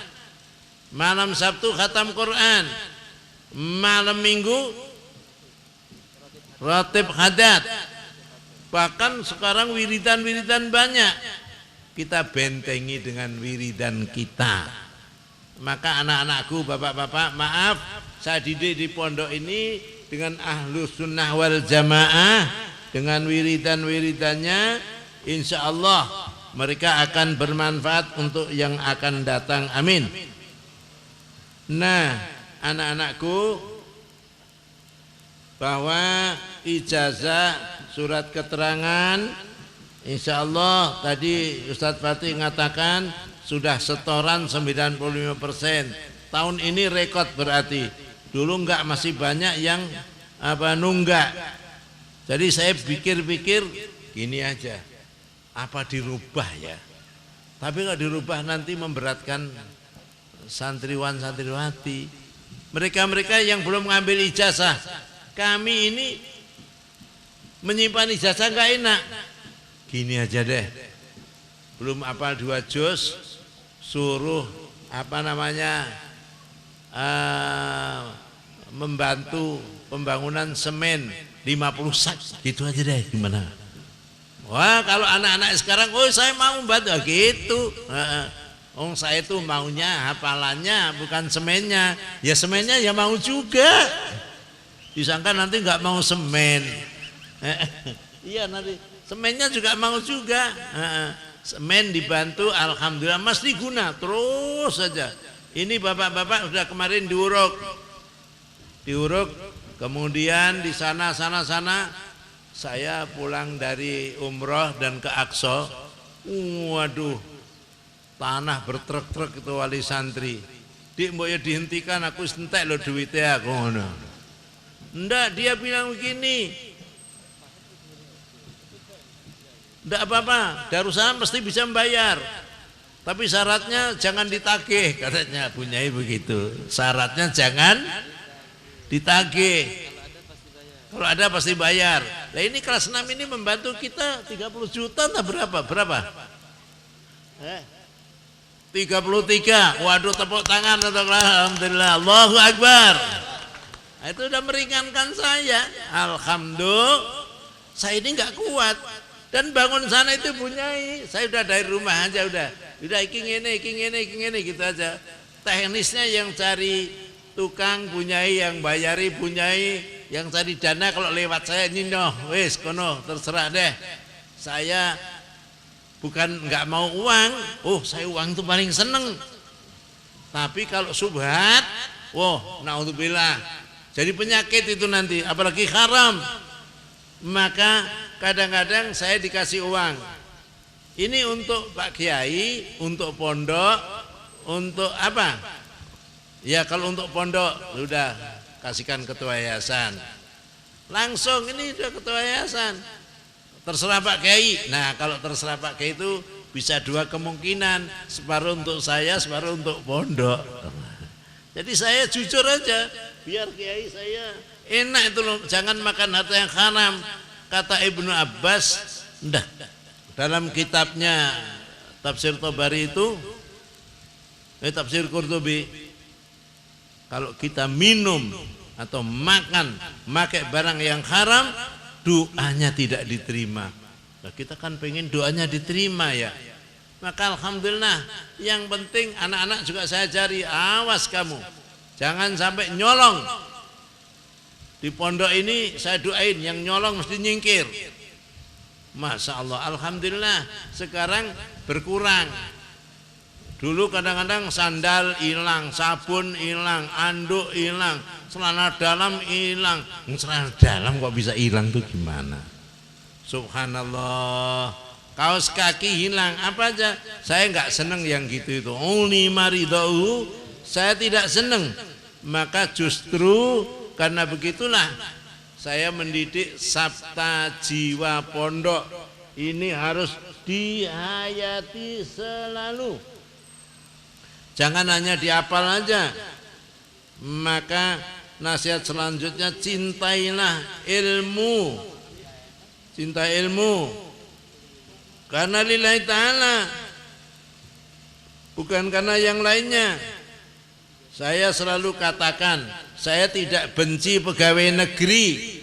Malam Sabtu khatam Quran. Malam Minggu ratib hadat. Bahkan sekarang wiridan-wiridan banyak. Kita bentengi dengan wiridan kita. Maka anak-anakku, bapak-bapak, maaf, saya didik di pondok ini dengan ahlu sunnah wal jamaah, dengan wiridan-wiridannya, insya Allah mereka akan bermanfaat untuk yang akan datang. Amin. Nah, anak-anakku, bahwa ijazah surat keterangan insya Allah tadi Ustadz Fatih mengatakan sudah setoran 95%. Tahun ini rekod berarti. Dulu enggak, masih banyak yang nunggak. Jadi saya pikir-pikir gini aja, apa dirubah ya? Tapi kalau dirubah nanti memberatkan santriwan santriwati. Mereka-mereka yang belum mengambil ijazah, kami ini menyimpan ijazah enggak enak. Gini aja deh, belum apal 2 juz, suruh membantu pembangunan semen 50 sak, gitu aja deh, gimana? Wah, kalau anak-anak sekarang, oh saya mau membantu, gitu. Saya itu maunya hafalannya bukan semennya. Ya semennya ya mau juga. Disangka nanti nggak mau semen. Iya, nanti semennya juga mau juga. Semen dibantu, alhamdulillah mesti guna terus saja. Ini bapak-bapak sudah kemarin diuruk, kemudian di sana saya pulang dari umroh dan ke Aqsa. Waduh, tanah bertruk-truk itu wali santri. Dik mbok ya dihentikan, aku entek lo duitnya aku ngono. Ndak, dia bilang begini, ndak apa-apa, Darussalam pasti bisa membayar. Tapi syaratnya jangan ditagih, katanya Bunyai begitu. Syaratnya jangan ditagih. Kalau ada pasti bayar. Nah ini kelas 6 ini membantu kita 30 juta entah berapa? 33. Waduh, tepuk tangan untuk alhamdulillah. Allahu Akbar. Nah, itu udah meringankan saya. Alhamdulillah. Saya ini nggak kuat. Dan bangun sana itu Bunyai. Saya udah dari rumah aja udah iki ngene gitu aja. Teknisnya yang cari tukang Bunyai, yang bayari Bunyai, yang cari dana kalau lewat saya nyinoh, wis kono terserah deh. Saya bukan nggak mau uang. Oh, saya uang itu paling seneng. Tapi kalau subhat, naudzubillah. Jadi penyakit itu nanti, apalagi haram. Maka kadang-kadang saya dikasih uang. Ini untuk Pak Kiai, untuk pondok, untuk apa? Ya kalau untuk pondok sudah kasihkan ketua yayasan. Langsung ini sudah ketua yayasan. Terserah Pak Kiai. Nah kalau terserah Pak Kiai itu bisa 2 kemungkinan, separuh untuk saya, separuh untuk pondok. Jadi saya jujur aja, biar Kiai saya enak itu loh, jangan makan harta yang haram. Kata Ibnu Abbas, ndah. Dalam kitabnya Tafsir Tabari itu, Tafsir Qurtubi, kalau kita minum atau makai barang yang haram, doanya tidak diterima. Nah, kita kan pengen doanya diterima ya. Maka alhamdulillah, yang penting anak-anak juga saya ajari, awas kamu, jangan sampai nyolong. Di pondok ini saya doain yang nyolong mesti nyingkir. Masya Allah, alhamdulillah sekarang berkurang. Dulu kadang-kadang sandal hilang, sabun hilang, anduk hilang, celana dalam hilang. Celana dalam kok bisa hilang tuh gimana? Subhanallah. Kaos kaki hilang, apa aja? Saya nggak seneng yang gitu itu. Uli maridau, saya tidak seneng. Maka justru karena begitulah saya mendidik sabta jiwa pondok ini harus dihayati selalu. Jangan hanya dihafal aja. Maka nasihat selanjutnya, cintailah ilmu. Cinta ilmu. Karena lillahi ta'ala, bukan karena yang lainnya. Saya selalu katakan, saya tidak benci pegawai negeri.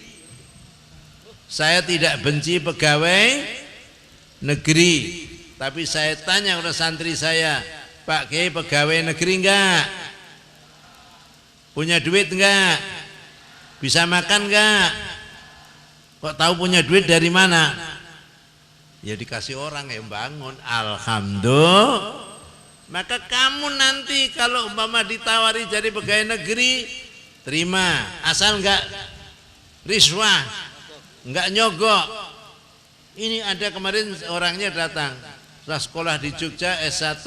Saya tidak benci pegawai negeri. Tapi saya tanya kepada santri saya, Pak Kiai pegawai negeri enggak? Punya duit enggak? Bisa makan enggak? Kok tahu punya duit dari mana? Ya dikasih orang yang bangun. Alhamdulillah. Maka kamu nanti kalau umpama ditawari jadi pegawai negeri, terima, asal enggak riswah, enggak nyogok. Ini ada kemarin orangnya datang, setelah sekolah di Jogja S1,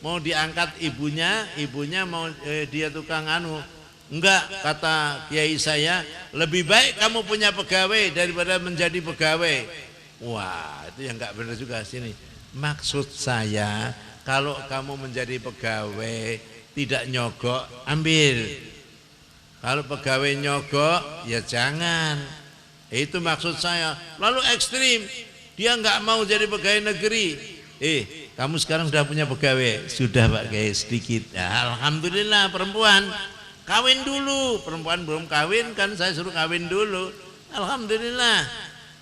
mau diangkat ibunya mau dia tukang enggak, kata kiai saya, lebih baik kamu punya pegawai daripada menjadi pegawai. Wah, itu yang enggak benar juga sini. Maksud saya, kalau kamu menjadi pegawai tidak nyogok, ambil. Kalau pegawai nyogok, ya jangan. Itu maksud saya. Lalu ekstrim, dia enggak mau jadi pegawai negeri. Kamu sekarang sudah punya pegawai? Sudah Pak Kiai, sedikit. Ya, alhamdulillah, perempuan kawin dulu. Perempuan belum kawin kan saya suruh kawin dulu. Alhamdulillah.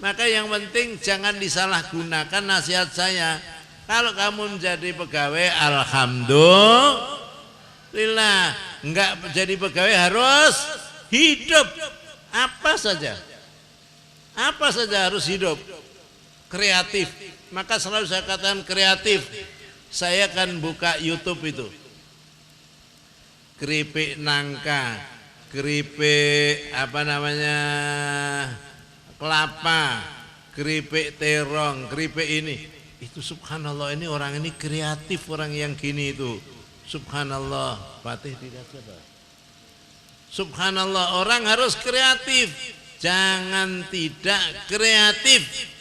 Maka yang penting jangan disalahgunakan nasihat saya. Kalau kamu menjadi pegawai, alhamdulillah. Enggak jadi pegawai harus hidup. Apa saja harus hidup. Kreatif. Maka selalu saya katakan kreatif. Saya kan buka YouTube itu. Keripik nangka, keripik kelapa, keripik terong, keripik ini. Itu subhanallah, ini orang ini kreatif, orang yang gini itu. Subhanallah. Fatih tidak sabar. Subhanallah, orang harus kreatif. Jangan tidak kreatif.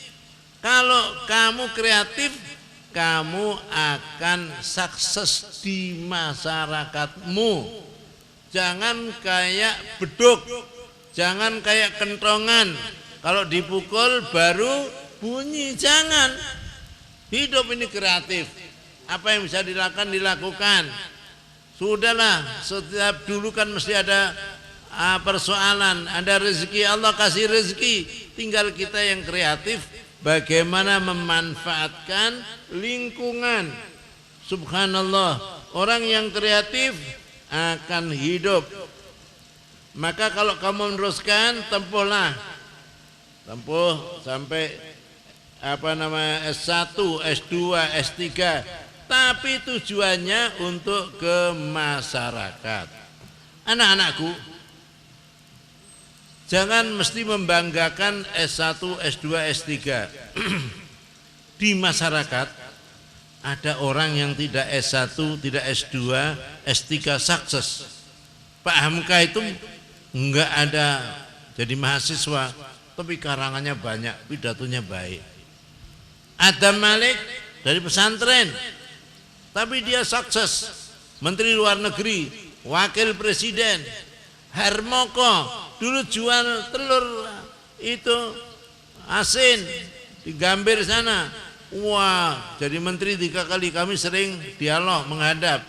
Kalau kamu kreatif, kamu akan sukses di masyarakatmu. Jangan kayak beduk, jangan kayak kentongan. Kalau dipukul baru bunyi, jangan. Hidup ini kreatif. Apa yang bisa dilakukan. Sudahlah, setiap dulu kan mesti ada persoalan, ada rezeki, Allah kasih rezeki. Tinggal kita yang kreatif, bagaimana memanfaatkan lingkungan. Subhanallah, orang yang kreatif akan hidup. Maka kalau kamu meneruskan, tempuh sampai S1, S2, S3, tapi tujuannya untuk ke masyarakat. Anak-anakku, jangan mesti membanggakan S1, S2, S3. Di masyarakat ada orang yang tidak S1, tidak S2, S3 sukses. Pak Hamka itu enggak ada jadi mahasiswa, tapi karangannya banyak, pidatonya baik. Adam Malik dari pesantren, tapi dia sukses, menteri luar negeri, wakil presiden. Hermoko dulu jual telur itu asin di Gambir sana. Wah, jadi menteri 3 kali, kami sering dialog menghadap.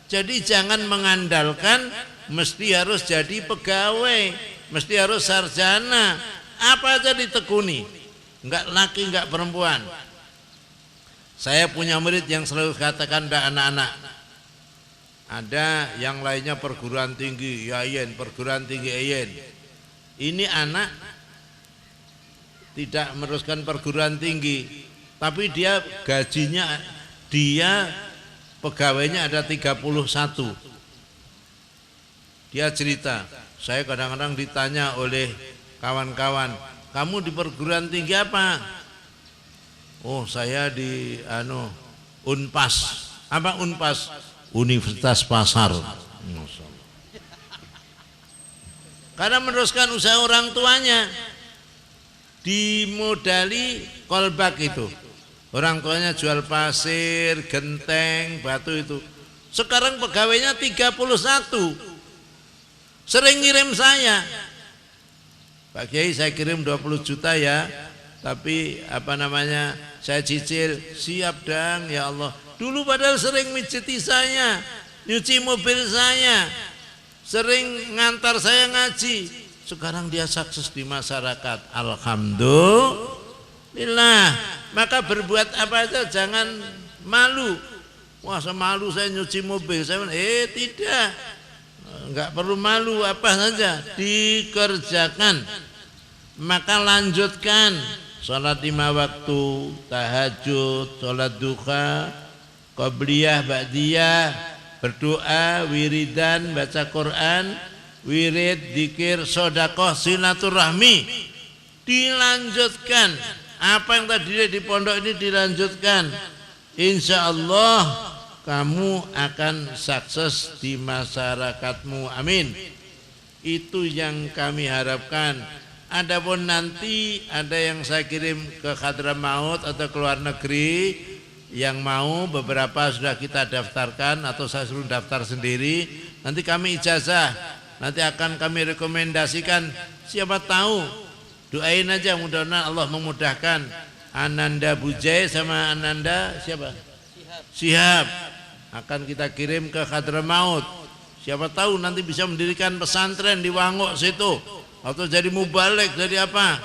Jadi jangan mengandalkan mesti harus jadi pegawai, mesti harus sarjana. Apa aja ditekuni, enggak laki enggak perempuan. Saya punya murid yang selalu katakan pada anak-anak, ada yang lainnya perguruan tinggi Yayen, perguruan tinggi Yayen. Ini anak tidak meneruskan perguruan tinggi, tapi dia gajinya, dia pegawainya ada 31. Dia cerita, saya kadang-kadang ditanya oleh kawan-kawan, kamu di perguruan tinggi apa? Oh, saya di Unpas. Apa Unpas? Universitas Pasar. Karena meneruskan usaha orang tuanya, dimodali kolbak itu. Orang tuanya jual pasir, genteng, batu itu. Sekarang pegawainya 31. Sering ngirim saya, Pak Kiai saya kirim 20 juta ya, tapi saya cicil. Siap dang, ya Allah. Dulu padahal sering mijiti saya, nyuci mobil saya, sering ngantar saya ngaji. Sekarang dia sukses di masyarakat. Alhamdulillah. Maka berbuat apa aja jangan malu. Wah, semalu saya nyuci mobil. Saya tidak. enggak perlu malu, apa saja dikerjakan. Maka lanjutkan sholat 5 waktu, tahajud, sholat duha, qabliyah, ba'diyah, berdoa, wiridan, baca Quran, wirid, dzikir, sedekah, silaturahmi. Dilanjutkan. Apa yang tadi di pondok ini dilanjutkan. Insya Allah kamu akan sukses di masyarakatmu. Amin. Itu yang kami harapkan. Adapun nanti ada yang saya kirim ke Hadramaut atau ke luar negeri, yang mau beberapa sudah kita daftarkan atau saya suruh daftar sendiri. Nanti kami ijazah, nanti akan kami rekomendasikan. Siapa tahu, doain aja mudah-mudahan Allah memudahkan. Ananda Bujai sama Ananda siapa? Sihab akan kita kirim ke Hadramaut. Siapa tahu nanti bisa mendirikan pesantren di Wangok situ, atau jadi mubalik, jadi apa?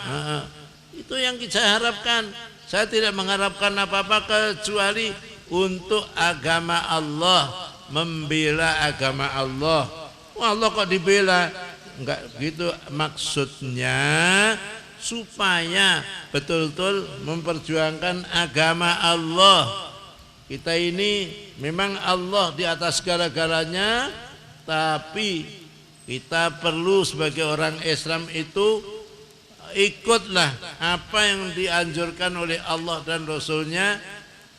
Itu yang saya harapkan. Saya tidak mengharapkan apa-apa kecuali untuk agama Allah, membela agama Allah. Wah, Allah kok dibela? Enggak gitu maksudnya, supaya betul-betul memperjuangkan agama Allah. Kita ini memang Allah di atas segala-galanya, tapi kita perlu sebagai orang Islam itu ikutlah apa yang dianjurkan oleh Allah dan Rasulnya.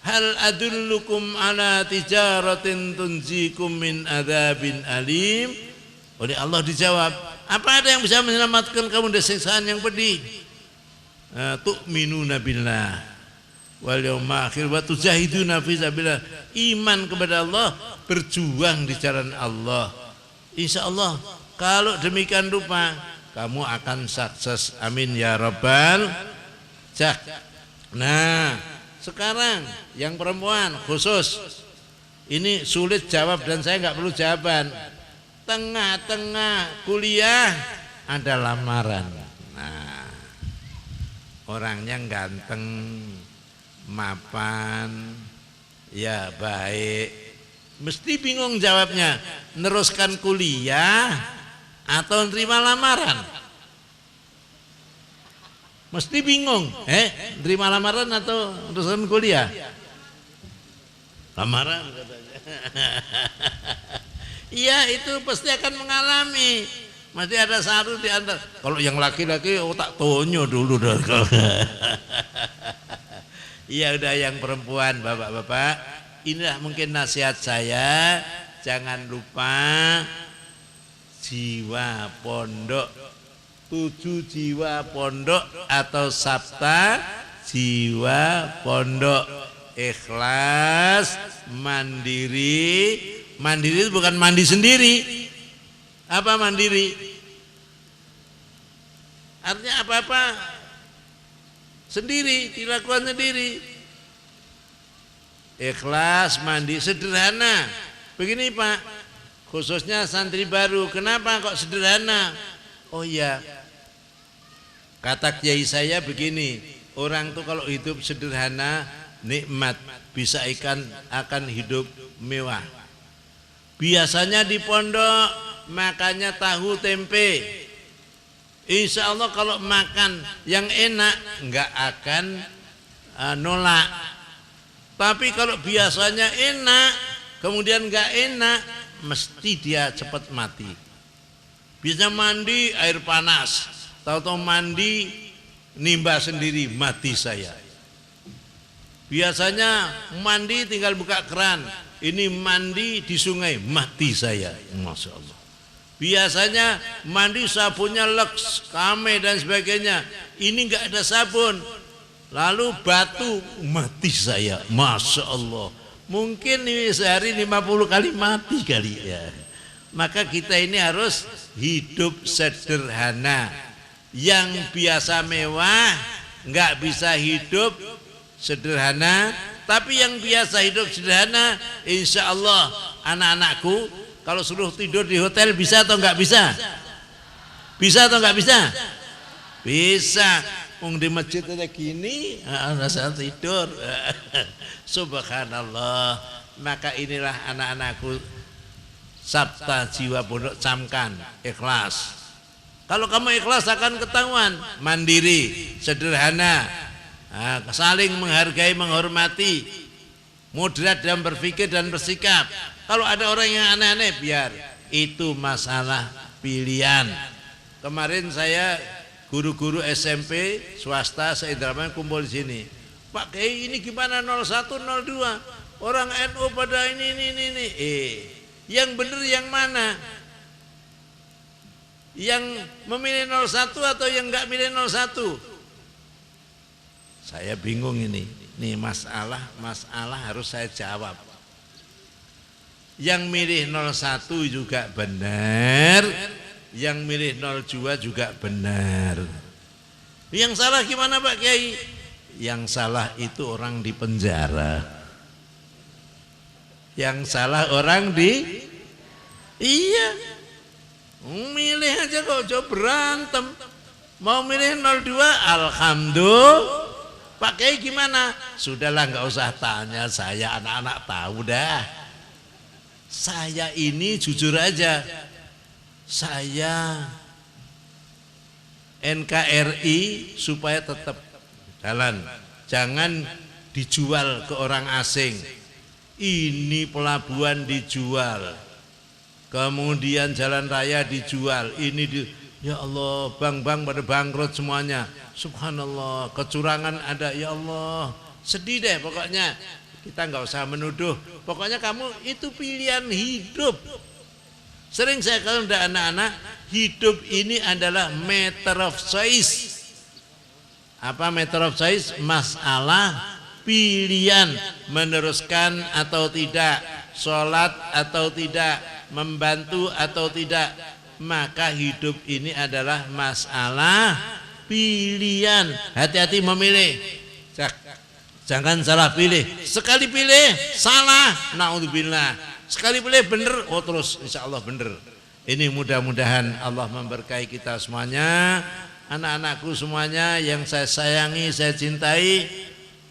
Hal adullukum ala tijaratin tunjikum min adzabin alim. Oleh Allah dijawab, apa ada yang bisa menyelamatkan kamu dari siksaan yang pedih? Tu'minuna billah wal yaumil akhir wa tujahiduna fi sabilillah. Iman kepada Allah, berjuang di jalan Allah. Insya Allah kalau demikian rupa kamu akan sukses. Amin ya rabbal cak. Nah, sekarang yang perempuan khusus ini sulit jawab dan saya nggak perlu jawaban. Tengah-tengah kuliah ada lamaran. Nah, orangnya ganteng, mapan, ya baik. Mesti bingung jawabnya, neruskan kuliah atau nerima lamaran. Mesti bingung, nerima lamaran atau neruskan kuliah? Lamaran katanya. Iya, itu pasti akan mengalami. Masih ada satu di antara. Kalau yang laki-laki tak tonyo dulu dah. Iya, udah yang perempuan, bapak-bapak. Inilah mungkin nasihat saya, jangan lupa jiwa pondok, 7 jiwa pondok atau sabta jiwa pondok, ikhlas, mandiri. Mandiri itu bukan mandi sendiri. Apa mandiri? Artinya apa-apa sendiri, dilakukan sendiri. Ikhlas, mandi, sederhana. Begini Pak, khususnya santri baru, kenapa kok sederhana? Oh iya, kata kiai saya begini, orang tuh kalau hidup sederhana nikmat, bisa akan hidup mewah. Biasanya di pondok makannya tahu tempe. Insya Allah kalau makan yang enak nggak akan nolak. Tapi kalau biasanya enak kemudian nggak enak, mesti dia cepat mati. Bisa mandi air panas, tahu-tahu mandi nimba sendiri, mati saya. Biasanya mandi tinggal buka keran, ini mandi di sungai, mati saya. Masya Allah. Biasanya mandi sabunnya Lux, Kame dan sebagainya, ini nggak ada sabun, lalu batu, mati saya. Masya Allah. Mungkin ini sehari 50 kali mati kali ya. Maka kita ini harus hidup sederhana. Yang biasa mewah nggak bisa hidup sederhana, tapi yang biasa hidup sederhana, insya Allah anak-anakku kalau suruh tidur di hotel bisa atau nggak bisa? Bisa atau nggak bisa? Bisa. Di masjid ada gini, rasa tidur. Subhanallah. Maka inilah anak-anakku, Sabta Jiwa Pondok camkan, ikhlas. Kalau kamu ikhlas akan ketahuan, mandiri, sederhana, saling menghargai, menghormati, moderat dalam berpikir dan bersikap. Kalau ada orang yang aneh-aneh, biar, itu masalah pilihan. Kemarin saya guru-guru SMP swasta se-Indramayu kumpul di sini. Pak Kiai ini gimana 01 02? Orang NU pada ini. Yang benar yang mana? Yang memilih 01 atau yang enggak milih 01? Saya bingung ini. Nih masalah harus saya jawab. Yang milih 01 juga benar, yang milih 02 juga benar. Yang salah gimana Pak Kiai? Yang salah itu orang di penjara. Yang salah orang di, iya, milih aja kok, coba berantem. Mau milih 02, alhamdulillah. Pak Kiai gimana? Sudahlah, nggak usah tanya saya, anak-anak tahu dah. Saya ini jujur aja, saya NKRI supaya tetap jalan, jangan dijual ke orang asing. Ini pelabuhan dijual, kemudian jalan raya dijual, ya Allah, bank-bank pada bangkrut semuanya. Subhanallah, kecurangan ada, ya Allah, sedih deh pokoknya. Kita nggak usah menuduh, pokoknya kamu itu pilihan hidup. Sering saya kalau udah anak-anak, hidup ini adalah matter of choice. Apa matter of choice? Masalah pilihan, meneruskan atau tidak, sholat atau tidak, membantu atau tidak. Maka hidup ini adalah masalah pilihan. Hati-hati memilih, jangan salah pilih. Sekali pilih salah, naudzubillah. Sekali pilih bener, oh terus insya Allah bener. Ini mudah-mudahan Allah memberkahi kita semuanya, anak-anakku semuanya yang saya sayangi, saya cintai.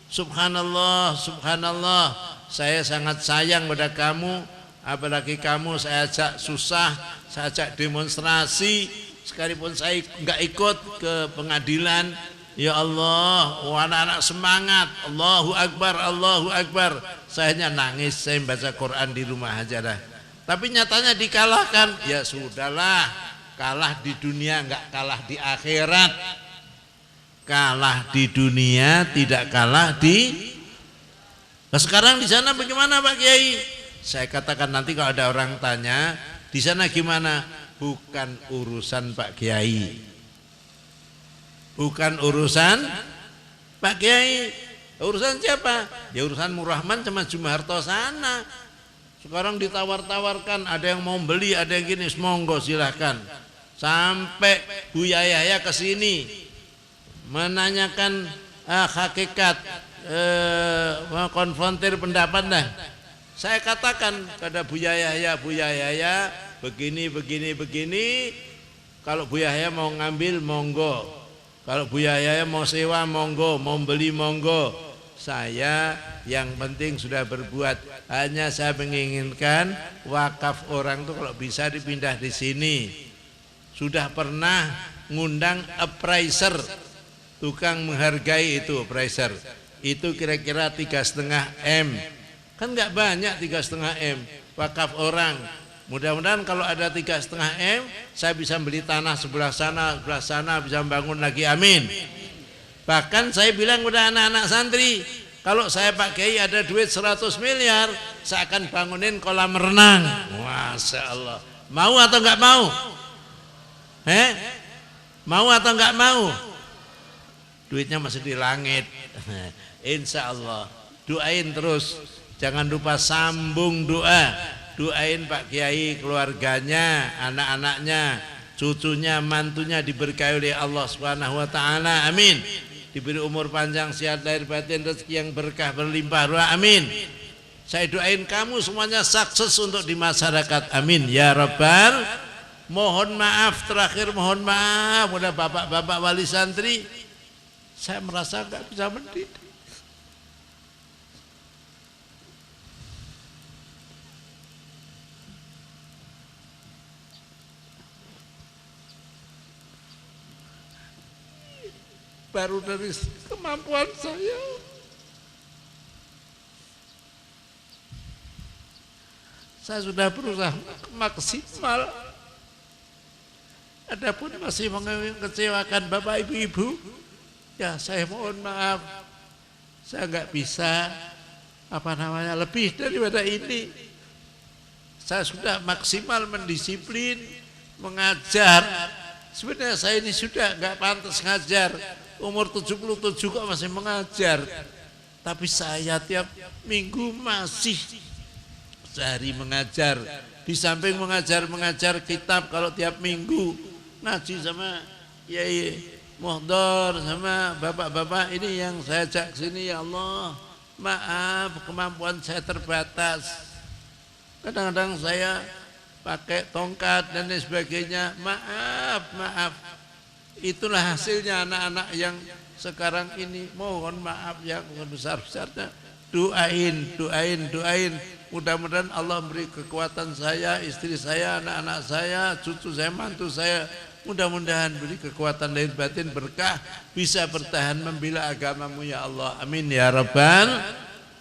Subhanallah, subhanallah, saya sangat sayang pada kamu. Apalagi kamu saya ajak susah, saya ajak demonstrasi, sekalipun saya nggak ikut ke pengadilan. Ya Allah, anak-anak semangat, Allahu Akbar, Allahu Akbar. Saya hanya nangis, saya baca Quran di rumah aja dah. Tapi nyatanya dikalahkan, ya sudahlah, kalah di dunia nggak kalah di akhirat. Kalah di dunia tidak kalah di. Nah, sekarang di sana bagaimana Pak Kiai? Saya katakan nanti kalau ada orang tanya di sana gimana, bukan urusan Pak Kiai, bukan urusan Pak Kiai. Urusan siapa? Ya urusan Murrahman sama Jumaharto sana. Sekarang ditawar-tawarkan, ada yang mau beli, ada yang gini, monggo silahkan. Sampai Buya Yahya ke sini menanyakan hakikat, konfrontir pendapat dah. Saya katakan pada Buya Yahya begini. Kalau Buya Yahya mau ngambil monggo, kalau Buya Yahya mau sewa monggo, mau beli monggo. Saya yang penting sudah berbuat, hanya saya menginginkan wakaf orang itu kalau bisa dipindah di sini. Sudah pernah ngundang appraiser, tukang menghargai itu appraiser. Itu kira-kira 3,5 M. Kan nggak banyak 3,5 M wakaf orang. Mudah-mudahan kalau ada 3,5 M, saya bisa beli tanah sebelah sana bisa membangun lagi, amin. Bahkan saya bilang kepada anak-anak santri, kalau saya Pak Kiai ada duit 100 miliar, saya akan bangunin kolam renang. Masya Allah. Mau atau nggak mau? Mau atau nggak mau? Duitnya masih di langit. Insya Allah. Doain terus. Jangan lupa sambung doa. Doain Pak Kiai, keluarganya, anak-anaknya, cucunya, mantunya diberkahi oleh Allah Subhanahu wa taala. Amin. Diberi umur panjang, sehat lahir batin, rezeki yang berkah berlimpah ruah. Amin. Saya doain kamu semuanya sukses untuk di masyarakat. Amin ya rabbal. Mohon maaf, terakhir mohon maaf udah bapak-bapak wali santri, saya merasa nggak bisa mendidik. baru dari kemampuan saya. Saya sudah berusaha maksimal. Adapun masih mengecewakan Bapak Ibu-ibu, ya saya mohon maaf. Saya nggak bisa lebih daripada ini. Saya sudah maksimal mendisiplin, mengajar. Sebenarnya saya ini sudah nggak pantas ngajar. Umur 77 kok masih mengajar. Tapi saya tiap minggu masih sehari mengajar, di samping mengajar kitab. Kalau tiap minggu ngaji sama Yai Muhdar sama bapak-bapak ini yang saya ajak sini, ya Allah maaf kemampuan saya terbatas, kadang-kadang saya pakai tongkat dan lain sebagainya, maaf. Itulah hasilnya anak-anak yang sekarang ini, mohon maaf yang besar-besarnya. Doain. Mudah-mudahan Allah beri kekuatan saya, istri saya, anak-anak saya, cucu saya, mantu saya. Mudah-mudahan beri kekuatan lahir batin berkah, bisa bertahan membela agamamu ya Allah. Amin ya Rabbal.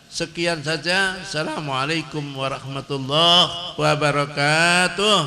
Sekian saja. Assalamualaikum warahmatullahi wabarakatuh.